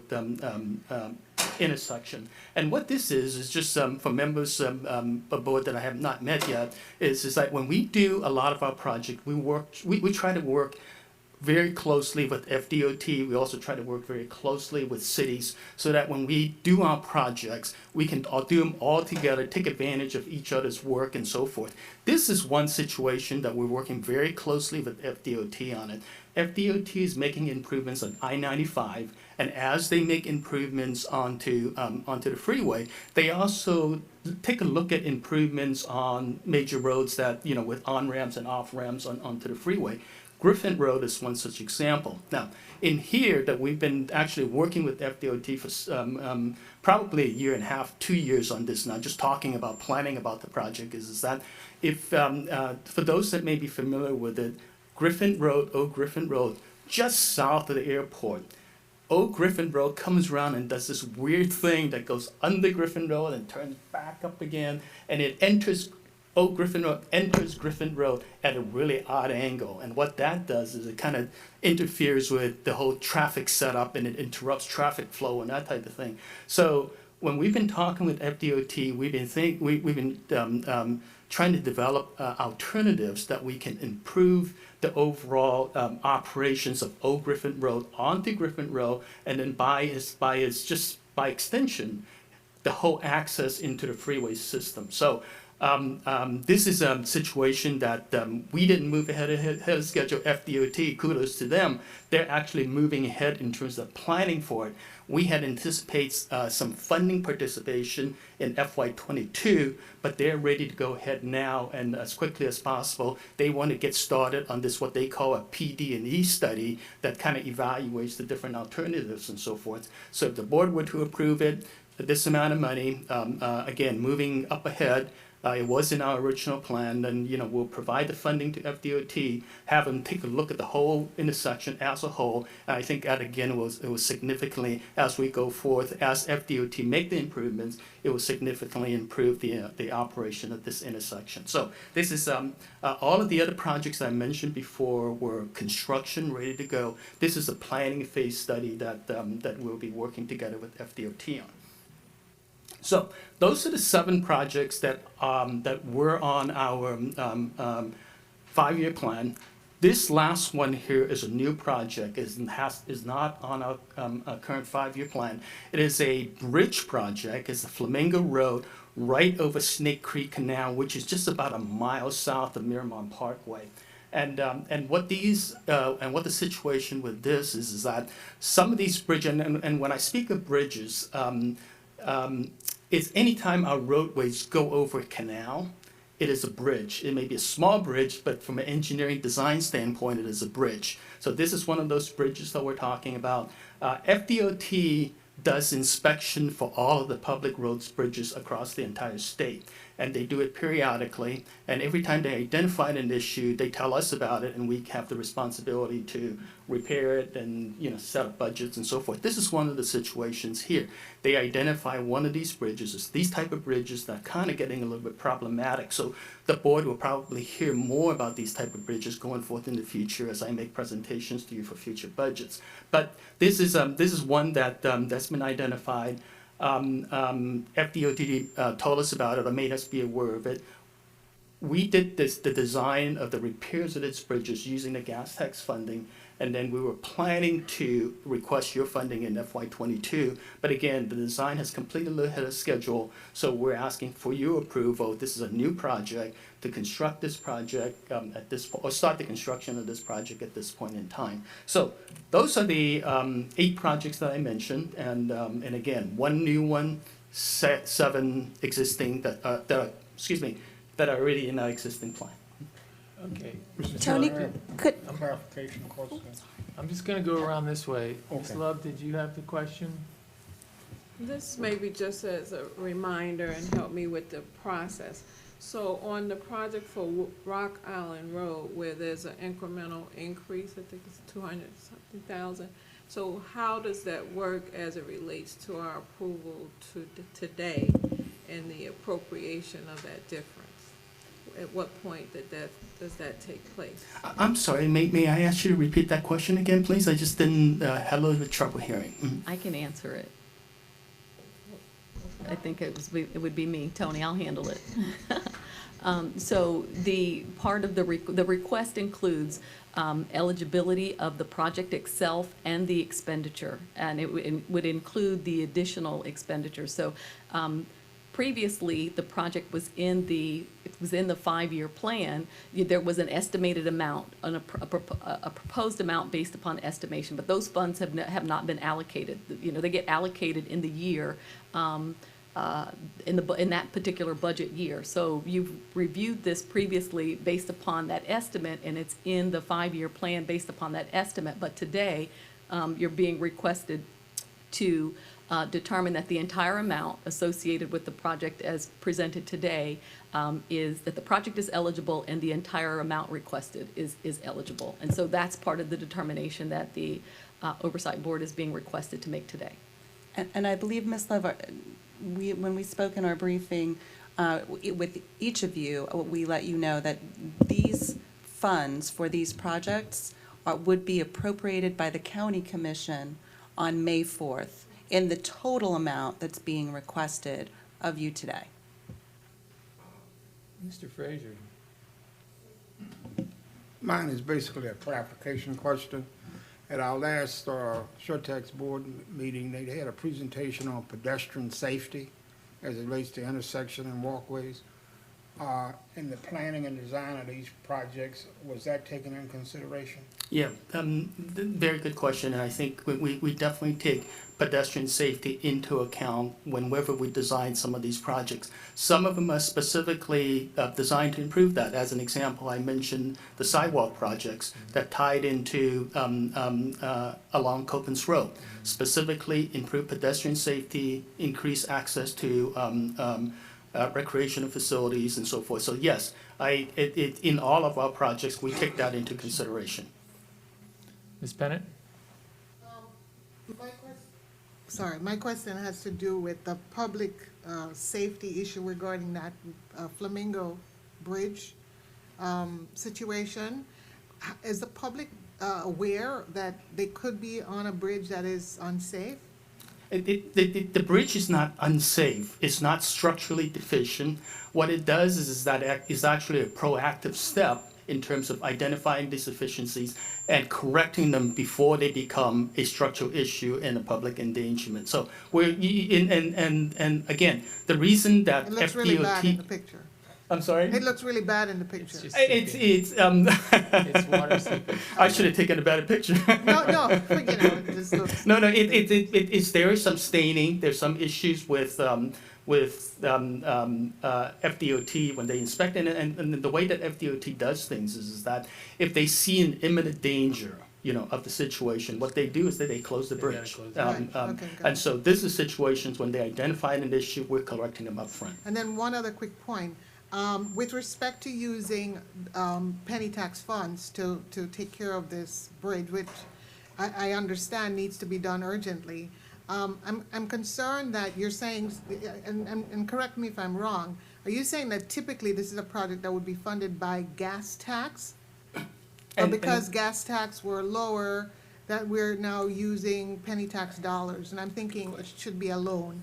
intersection. And what this is just for members of the board that I have not met yet, is that when we do a lot of our project, we try to work very closely with FDOT. We also try to work very closely with cities so that when we do our projects, we can do them all together, take advantage of each other's work and so forth. This is one situation that we're working very closely with FDOT on it. FDOT is making improvements on I-95, and as they make improvements onto the freeway, they also take a look at improvements on major roads that, with on-ramps and off-ramps onto the freeway. Griffin Road is one such example. Now, in here that we've been actually working with FDOT for probably a year and a half, 2 years on this now, just talking about planning about the project, is that if, for those that may be familiar with it, Griffin Road, Oak Griffin Road, just south of the airport, Oak Griffin Road comes around and does this weird thing that goes under Griffin Road and turns back up again, and it enters Oak Griffin Road, enters Griffin Road at a really odd angle. And what that does is it kind of interferes with the whole traffic setup, and it interrupts traffic flow and that type of thing. So when we've been talking with FDOT, we've been trying to develop alternatives that we can improve the overall operations of Oak Griffin Road onto Griffin Road, and then by extension, the whole access into the freeway system. So This is a situation that we didn't move ahead of schedule. FDOT, kudos to them. They're actually moving ahead in terms of planning for it. We had anticipated some funding participation in FY22, but they're ready to go ahead now and as quickly as possible. They want to get started on this, what they call a PD&E study that kind of evaluates the different alternatives and so forth. So if the board were to approve it, this amount of money, again, moving up ahead, it was in our original plan, and we'll provide the funding to FDOT, have them take a look at the whole intersection as a whole. And I think that again it was significantly, as we go forth, as FDOT make the improvements, it will significantly improve the operation of this intersection. So this is all of the other projects I mentioned before were construction ready to go. This is a planning phase study that we'll be working together with FDOT on. So those are the 7 projects that were on our 5-year plan. This last one here is a new project. Is not on our current 5-year plan. It is a bridge project. It's the Flamingo Road right over Snake Creek Canal, which is just about a mile south of Miramont Parkway. And what the situation with this is that some of these bridges, and when I speak of bridges, it's anytime our roadways go over a canal, it is a bridge. It may be a small bridge, but from an engineering design standpoint, it is a bridge. So this is one of those bridges that we're talking about. FDOT does inspection for all of the public roads, bridges across the entire state. And they do it periodically. And every time they identify an issue, they tell us about it, and we have the responsibility to repair it and set up budgets and so forth. This is one of the situations here. They identify one of these bridges as these type of bridges that are kind of getting a little bit problematic. So the board will probably hear more about these type of bridges going forth in the future as I make presentations to you for future budgets. But this is one that that's been identified. FDOT told us about it or made us be aware of it. We did the design of the repairs of its bridges using the gas tax funding, and then we were planning to request your funding in FY22. But again, the design has completed a little ahead of schedule, so we're asking for your approval. This is a new project to construct this project at this point, or start the construction of this project at this point in time. So those are the 8 projects that I mentioned, and again, 1 new one, 7 existing that are already in our existing plan. Okay. Tony, could... Clarification question. I'm just going to go around this way. Ms. Okay. Love, did you have the question? This may be just as a reminder and help me with the process. So on the project for Rock Island Road, where there's an incremental increase, I think it's 200-something thousand. So how does that work as it relates to our approval today and the appropriation of that difference? At what point does that take place? I'm sorry, may I ask you to repeat that question again, please? I just didn't had a little bit of trouble hearing. I can answer it. I think it would be me. Tony, I'll handle it. So the part of the request includes eligibility of the project itself and the expenditure, and it would include the additional expenditure. So previously, the project was in the 5-year plan. There was an estimated amount, a proposed amount based upon estimation, but those funds have not been allocated. They get allocated in the year, in that particular budget year. So you've reviewed this previously based upon that estimate, and it's in the 5-year plan based upon that estimate. But today, you're being requested to determine that the entire amount associated with the project as presented today is that the project is eligible and the entire amount requested is eligible. And so that's part of the determination that the Oversight Board is being requested to make today. And I believe, Ms. Love, when we spoke in our briefing with each of you, we let you know that these funds for these projects would be appropriated by the County Commission on May 4th in the total amount that's being requested of you today. Mr. Frazier. Mine is basically a clarification question. At our last Surtax board meeting, they had a presentation on pedestrian safety as it relates to intersection and walkways. in the planning and design of these projects, was that taken into consideration? Yeah, very good question, and I think we definitely take pedestrian safety into account whenever we design some of these projects. Some of them are specifically designed to improve that. As an example, I mentioned the sidewalk projects that tied into along Copens Road, specifically improve pedestrian safety, increase access to recreational facilities and so forth. So yes, in all of our projects, we take that into consideration. Ms. Bennett? My question has to do with the public safety issue regarding that Flamingo Bridge situation. Is the public aware that they could be on a bridge that is unsafe? The bridge is not unsafe. It's not structurally deficient. What it does is that it's actually a proactive step in terms of identifying these deficiencies and correcting them before they become a structural issue and a public endangerment. So we're and again, the reason that It looks FDOT really bad in the picture. I'm sorry? It looks really bad in the picture. It's It's water seeping. I should have taken a better picture. No, it just looks. No, it's there is some staining. There's some issues with FDOT when they inspect it, and the way that FDOT does things is that if they see an imminent danger, of the situation, what they do is that they close the bridge. And so this is situations when they identify an issue, we're correcting them up front. And then one other quick point. With respect to using penny tax funds to take care of this bridge, which I understand needs to be done urgently, I'm concerned that you're saying, and correct me if I'm wrong, are you saying that typically this is a project that would be funded by gas tax? Or because gas tax were lower, that we're now using penny tax dollars? And I'm thinking it should be a loan.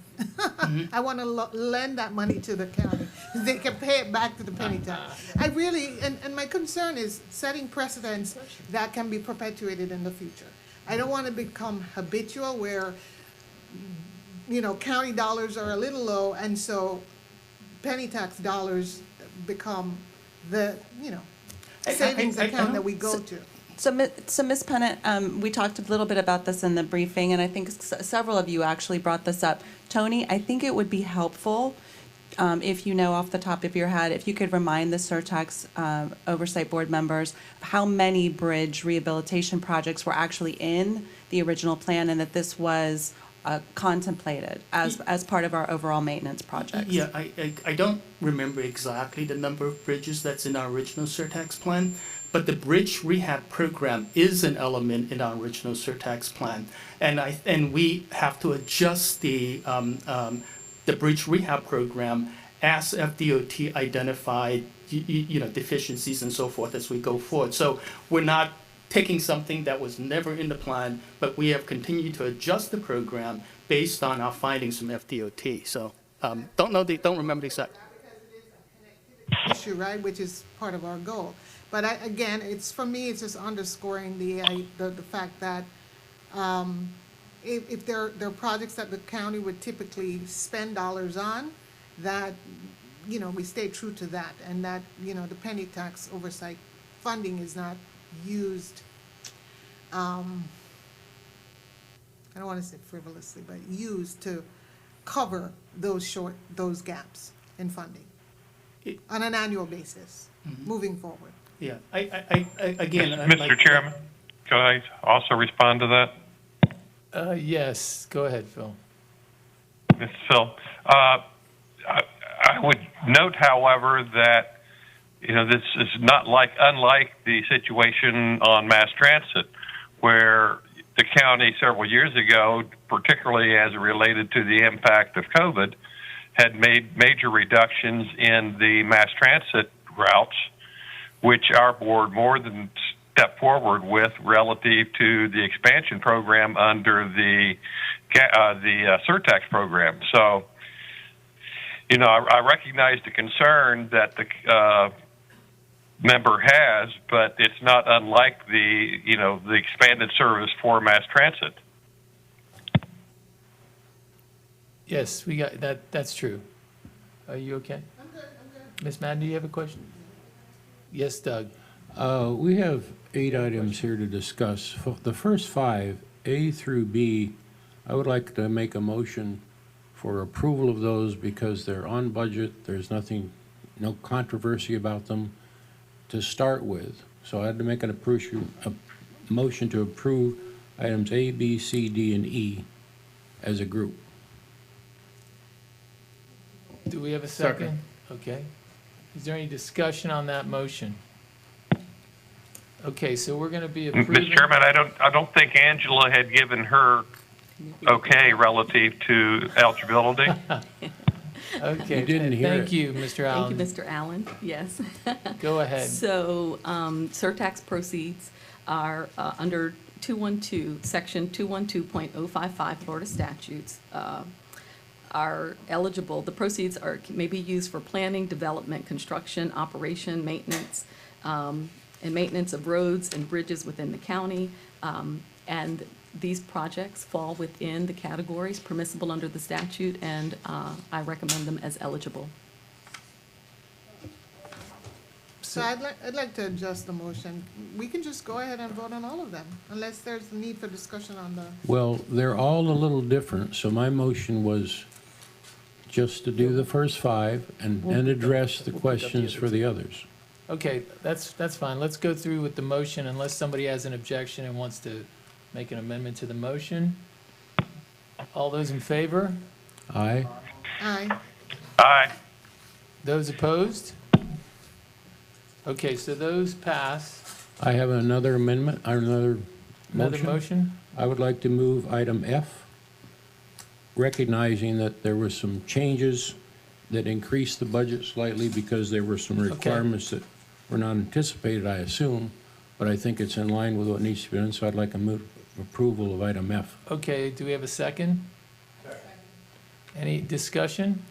I want to lend that money to the county. They can pay it back to the penny tax. I really, and my concern is setting precedents that can be perpetuated in the future. I don't want to become habitual where, county dollars are a little low, and so penny tax dollars become the, savings account that we go to. So Ms. Pennant, we talked a little bit about this in the briefing, and I think several of you actually brought this up. Tony, I think it would be helpful if you know off the top of your head, if you could remind the Surtax Oversight Board members how many bridge rehabilitation projects were actually in the original plan, and that this was contemplated as part of our overall maintenance projects. Yeah, I don't remember exactly the number of bridges that's in our original Surtax plan, but the bridge rehab program is an element in our original Surtax plan, and we have to adjust the bridge rehab program as FDOT identified deficiencies and so forth as we go forward. So we're not taking something that was never in the plan, but we have continued to adjust the program based on our findings from FDOT. So don't remember the exact issue, right, which is part of our goal. But again, for me, it's just underscoring the fact that if there are projects that the county would typically spend dollars on, that we stay true to that, and that the penny tax oversight funding is not used. I don't want to say frivolously, but used to cover those gaps in funding on an annual basis, moving forward. Yeah, again, Mr. Chairman, could I also respond to that? Yes, go ahead, Phil. Mr. Phil, I would note, however, that this is not unlike the situation on mass transit, where the county several years ago, particularly as it related to the impact of COVID, had made major reductions in the mass transit routes, which our board more than stepped forward with relative to the expansion program under the Surtax program. So, I recognize the concern that the member has, but it's not unlike the expanded service for mass transit. Yes, we got that. That's true. Are you okay? I'm good. Ms. Madden, do you have a question? Yes, Doug. We have 8 items here to discuss. The first 5, A through B, I would like to make a motion for approval of those because they're on budget. There's no controversy about them to start with. So I had to make a motion to approve items A, B, C, D, and E as a group. Do we have a second? Okay. Is there any discussion on that motion? Okay, so we're going to be approving. Mr. Chairman, I don't think Angela had given her okay relative to eligibility. Okay, You didn't hear thank it. you, Mr. Allen. Thank you, Mr. Allen. Yes. Go ahead. So, Surtax proceeds are under 212, Section 212.055 Florida statutes, are eligible. The proceeds may be used for planning, development, construction, operation, maintenance, and maintenance of roads and bridges within the county. And these projects fall within the categories permissible under the statute, and I recommend them as eligible. So I'd like to adjust the motion. We can just go ahead and vote on all of them, unless there's a need for discussion on the, Well, they're all a little different, so my motion was just to do the first 5 and address the questions for the others. Okay, that's fine. Let's go through with the motion unless somebody has an objection and wants to make an amendment to the motion. All those in favor? Aye. aye. Aye. Those opposed? Okay, so those pass. I have another amendment, or another Another motion? I would like to move item F, recognizing that there were some changes that increased the budget slightly because there were some requirements that were not anticipated, I assume, but I think it's in line with what needs to be done, so I'd like to move approval of item F. Okay, do we have a second? Any discussion?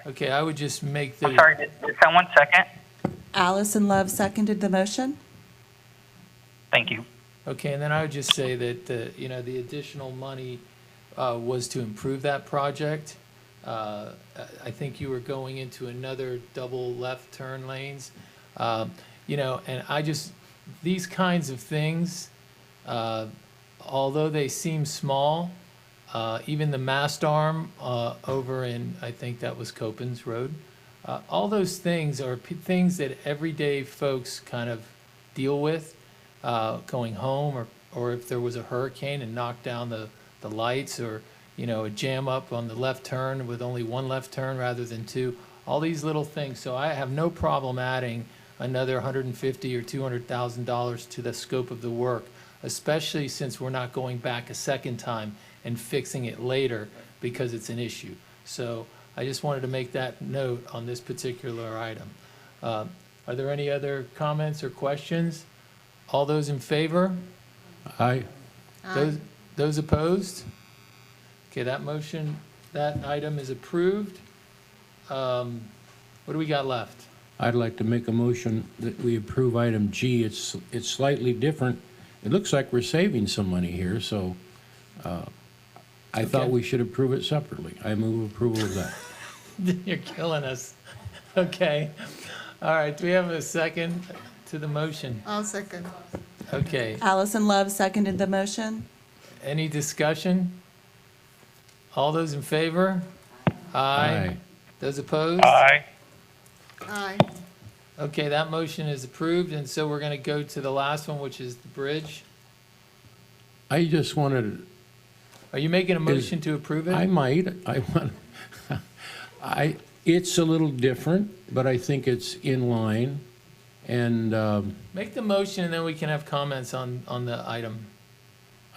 Okay, I would just make the. I'm sorry, did someone second? Allison Love seconded the motion. Thank you. Okay, and then I would just say that the additional money was to improve that project. I think you were going into another double left turn lanes. And these kinds of things, although they seem small, even the mast arm over in, I think that was Copens Road, all those things are things that everyday folks kind of deal with, going home or if there was a hurricane and knocked down the lights, or a jam up on the left turn with only one left turn rather than 2, all these little things. So I have no problem adding another $150,000 or $200,000 to the scope of the work, especially since we're not going back a second time and fixing it later because it's an issue. So I just wanted to make that note on this particular item. Are there any other comments or questions? All those in favor? Aye. Those opposed? Okay, that item is approved. What do we got left? I'd like to make a motion that we approve item G. It's slightly different. It looks like we're saving some money here, so I thought we should approve it separately. I move approval of that. You're killing us. Okay. All right, do we have a second to the motion? I'll second. Okay. Allison Love seconded the motion. Any discussion? All those in favor? Aye. Those opposed? Aye. Aye. Okay, that motion is approved, and so we're going to go to the last one, which is the bridge. I just wanted. Are you making a motion to approve it? I might. It's a little different, but I think it's in line. And Make the motion, and then we can have comments on the item.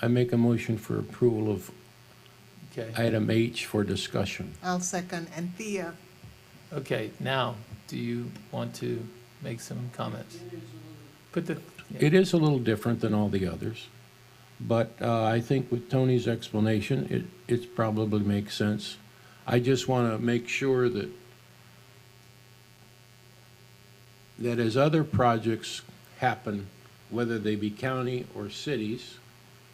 I make a motion for approval of item H for discussion. I'll second. And Thea. Okay, now, do you want to make some comments? It is a little different than all the others, but I think with Tony's explanation, it probably makes sense. I just want to make sure that as other projects happen, whether they be county or cities,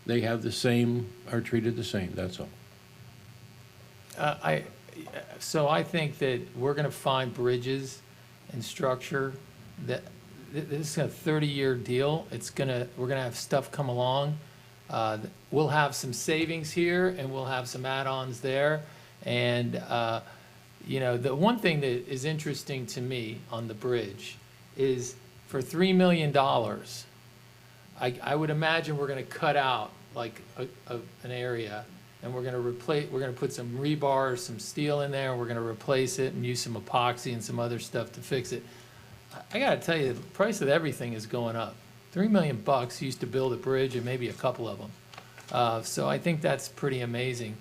they have the same, are treated the same, that's all. So I think that we're going to find bridges and structure. That this is a 30-year deal. We're gonna have stuff come along. We'll have some savings here, and we'll have some add-ons there. And the one thing that is interesting to me on the bridge is for $3 million, I would imagine we're going to cut out like an area, and we're going to put some rebar, some steel in there, and we're going to replace it and use some epoxy and some other stuff to fix it. I got to tell you, the price of everything is going up. $3 million used to build a bridge, and maybe a couple of them. So I think that's pretty amazing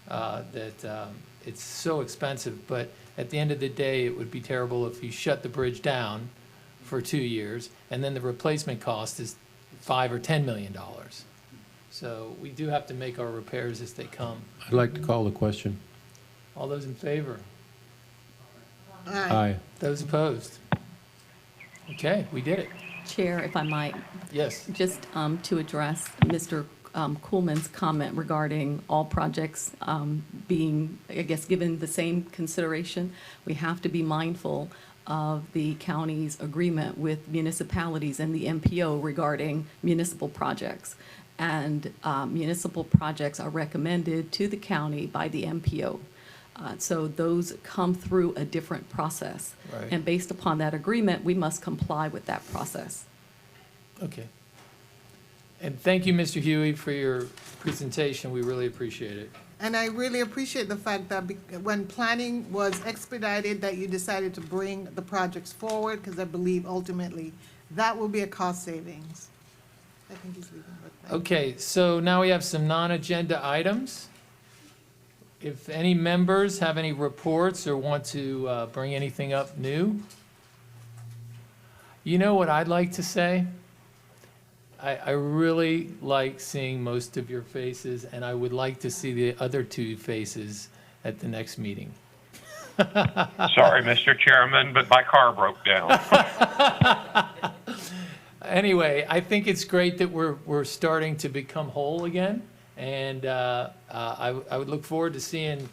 that it's so expensive. But at the end of the day, it would be terrible if you shut the bridge down for 2 years, and then the replacement cost is $5 or $10 million. So we do have to make our repairs as they come. I'd like to call the question. All those in favor? Aye. Those opposed? Okay, we did it. Chair, if I might. Yes. Just to address Mr. Kuhlman's comment regarding all projects being, I guess, given the same consideration, we have to be mindful of the county's agreement with municipalities and the MPO regarding municipal projects. And municipal projects are recommended to the county by the MPO. So those come through a different process. Right. And based upon that agreement, we must comply with that process. Okay. And thank you, Mr. Huey, for your presentation. We really appreciate it. And I really appreciate the fact that when planning was expedited, that you decided to bring the projects forward, because I believe ultimately that will be a cost savings. I think he's leaving, but thank you. Okay, so now we have some non-agenda items. If any members have any reports or want to bring anything up new, you know what I'd like to say? I really like seeing most of your faces, and I would like to see the other two faces at the next meeting. Sorry, Mr. Chairman, but my car broke down. Anyway, I think it's great that we're starting to become whole again, and I would look forward to seeing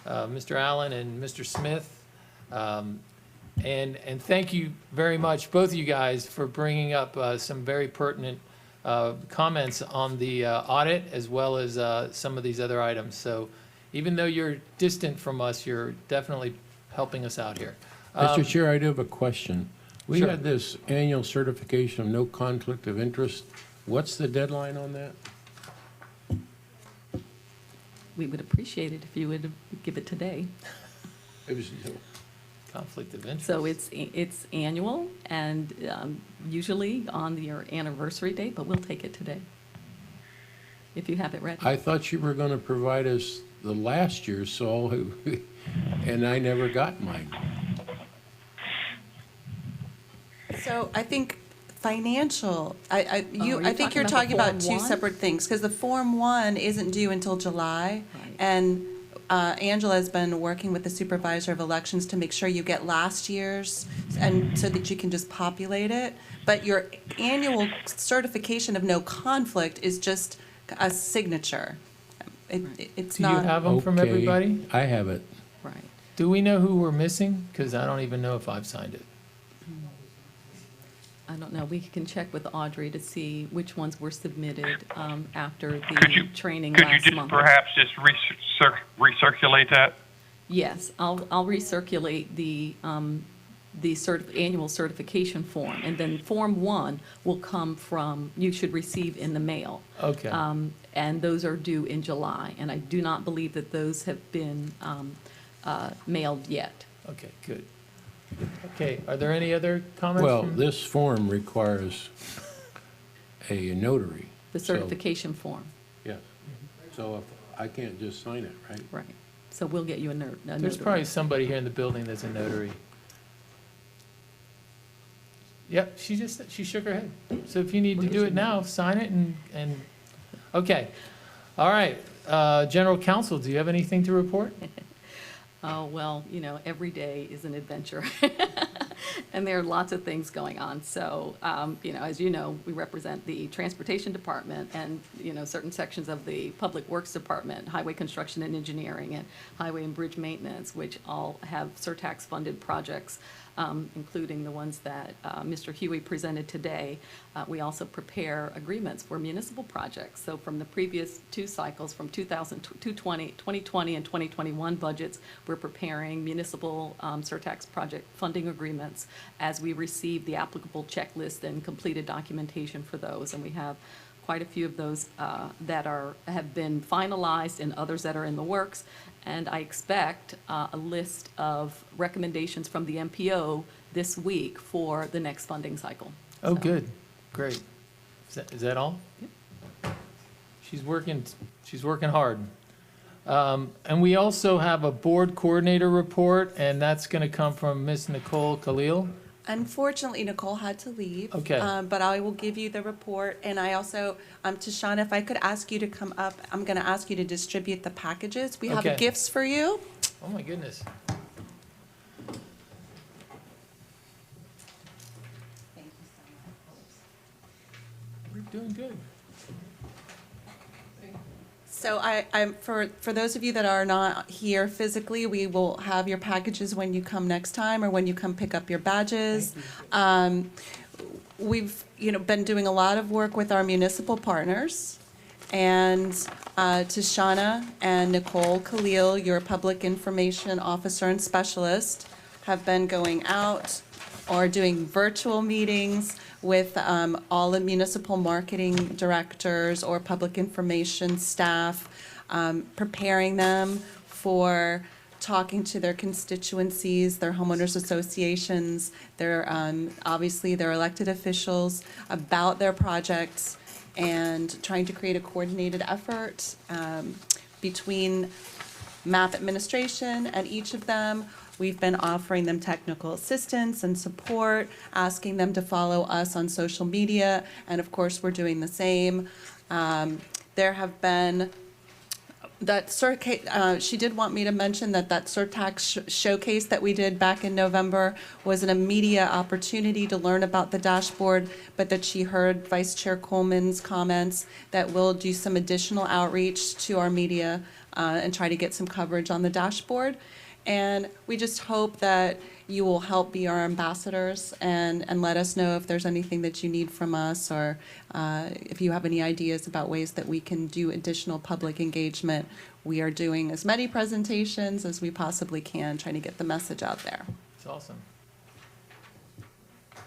Mr. Allen and Mr. Smith. And thank you very much, both of you guys, for bringing up some very pertinent comments on the audit, as well as some of these other items. So even though you're distant from us, you're definitely helping us out here. Mr. Chair, I do have a question. We Sure. had this annual certification of no conflict of interest. What's the deadline on that? We would appreciate it if you would give it today. It was, Conflict of interest. So it's annual and usually on your anniversary date, but we'll take it today, if you have it ready. I thought you were going to provide us the last year's, so, and I never got mine. So I think financial, I you're think you're talking talking about about the two Form 1? separate things, because the Form 1 isn't due until July. Right. And Angela's been working with the supervisor of elections to make sure you get last year's, and so that you can just populate it. But your annual certification of no conflict is just a signature. It's Do you not. have them from Okay, everybody? I have it. Right. Do we know who we're missing? Because I don't even know if I've signed it. I don't know. We can check with Audrey to see which ones were submitted after the training Could you last just month. perhaps just recirculate that? Yes, I'll recirculate the annual certification form, and then Form 1 will come from, you should receive in the mail. Okay. And those are due in July, and I do not believe that those have been mailed yet. Okay, good. Okay, are there any other comments? Well, from- this form requires a notary. The So- certification form, Yeah. So if I can't just sign it, right? right. So we'll get you a notary. There's probably somebody here in the building that's a notary. Yep, she shook her head. So if you need to do it now, sign it and, okay. All right, General Counsel, do you have anything to report? Oh, well, every day is an adventure. And there are lots of things going on. So, as you know, we represent the Transportation Department and, certain sections of the Public Works Department, Highway Construction and Engineering, and Highway and Bridge Maintenance, which all have Surtax-funded projects, including the ones that Mr. Huey presented today. We also prepare agreements for municipal projects. So from the previous two cycles, from 2020 and 2021 budgets, we're preparing municipal Surtax project funding agreements as we receive the applicable checklist and completed documentation for those. And we have quite a few of those that have been finalized and others that are in the works. And I expect a list of recommendations from the MPO this week for the next funding cycle. Oh, good. Great. Is that all? Yep. She's working hard. And we also have a board coordinator report, and that's going to come from Ms. Nicole Khalil. Unfortunately, Nicole had to leave. Okay. But I will give you the report. And I also, Tashana, if I could ask you to come up, I'm going to ask you to distribute the packages. We have Okay. gifts for you. Oh, my goodness. We're doing good. So for those of you that are not here physically, we will have your packages when you come next time or when you come pick up your badges. We've, been doing a lot of work with our municipal partners. And Tashana and Nicole Khalil, your public information officer and specialist, have been going out or doing virtual meetings with all the municipal marketing directors or public information staff, preparing them for talking to their constituencies, their homeowners associations, their obviously their elected officials about their projects, and trying to create a coordinated effort between MAP administration and each of them. We've been offering them technical assistance and support, asking them to follow us on social media, and of course, we're doing the same. There have been she did want me to mention that Surtax showcase that we did back in November was an immediate opportunity to learn about the dashboard, but that she heard Vice Chair Coleman's comments that we'll do some additional outreach to our media and try to get some coverage on the dashboard. And we just hope that you will help be our ambassadors and let us know if there's anything that you need from us, or if you have any ideas about ways that we can do additional public engagement. We are doing as many presentations as we possibly can, trying to get the message out there. It's awesome.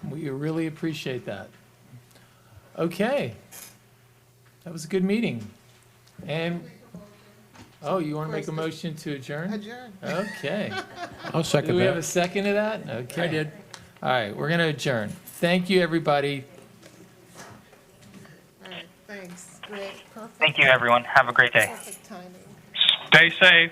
We really appreciate that. Okay. That was a good meeting. And oh, you want to make a motion to adjourn? Adjourn. Okay. I'll second Do we have that. a second to that? Okay. I did. All right, we're going to adjourn. Thank you, everybody. All right, thanks. Great, perfect. Thank you, everyone. Have a great day. Perfect timing. Stay safe.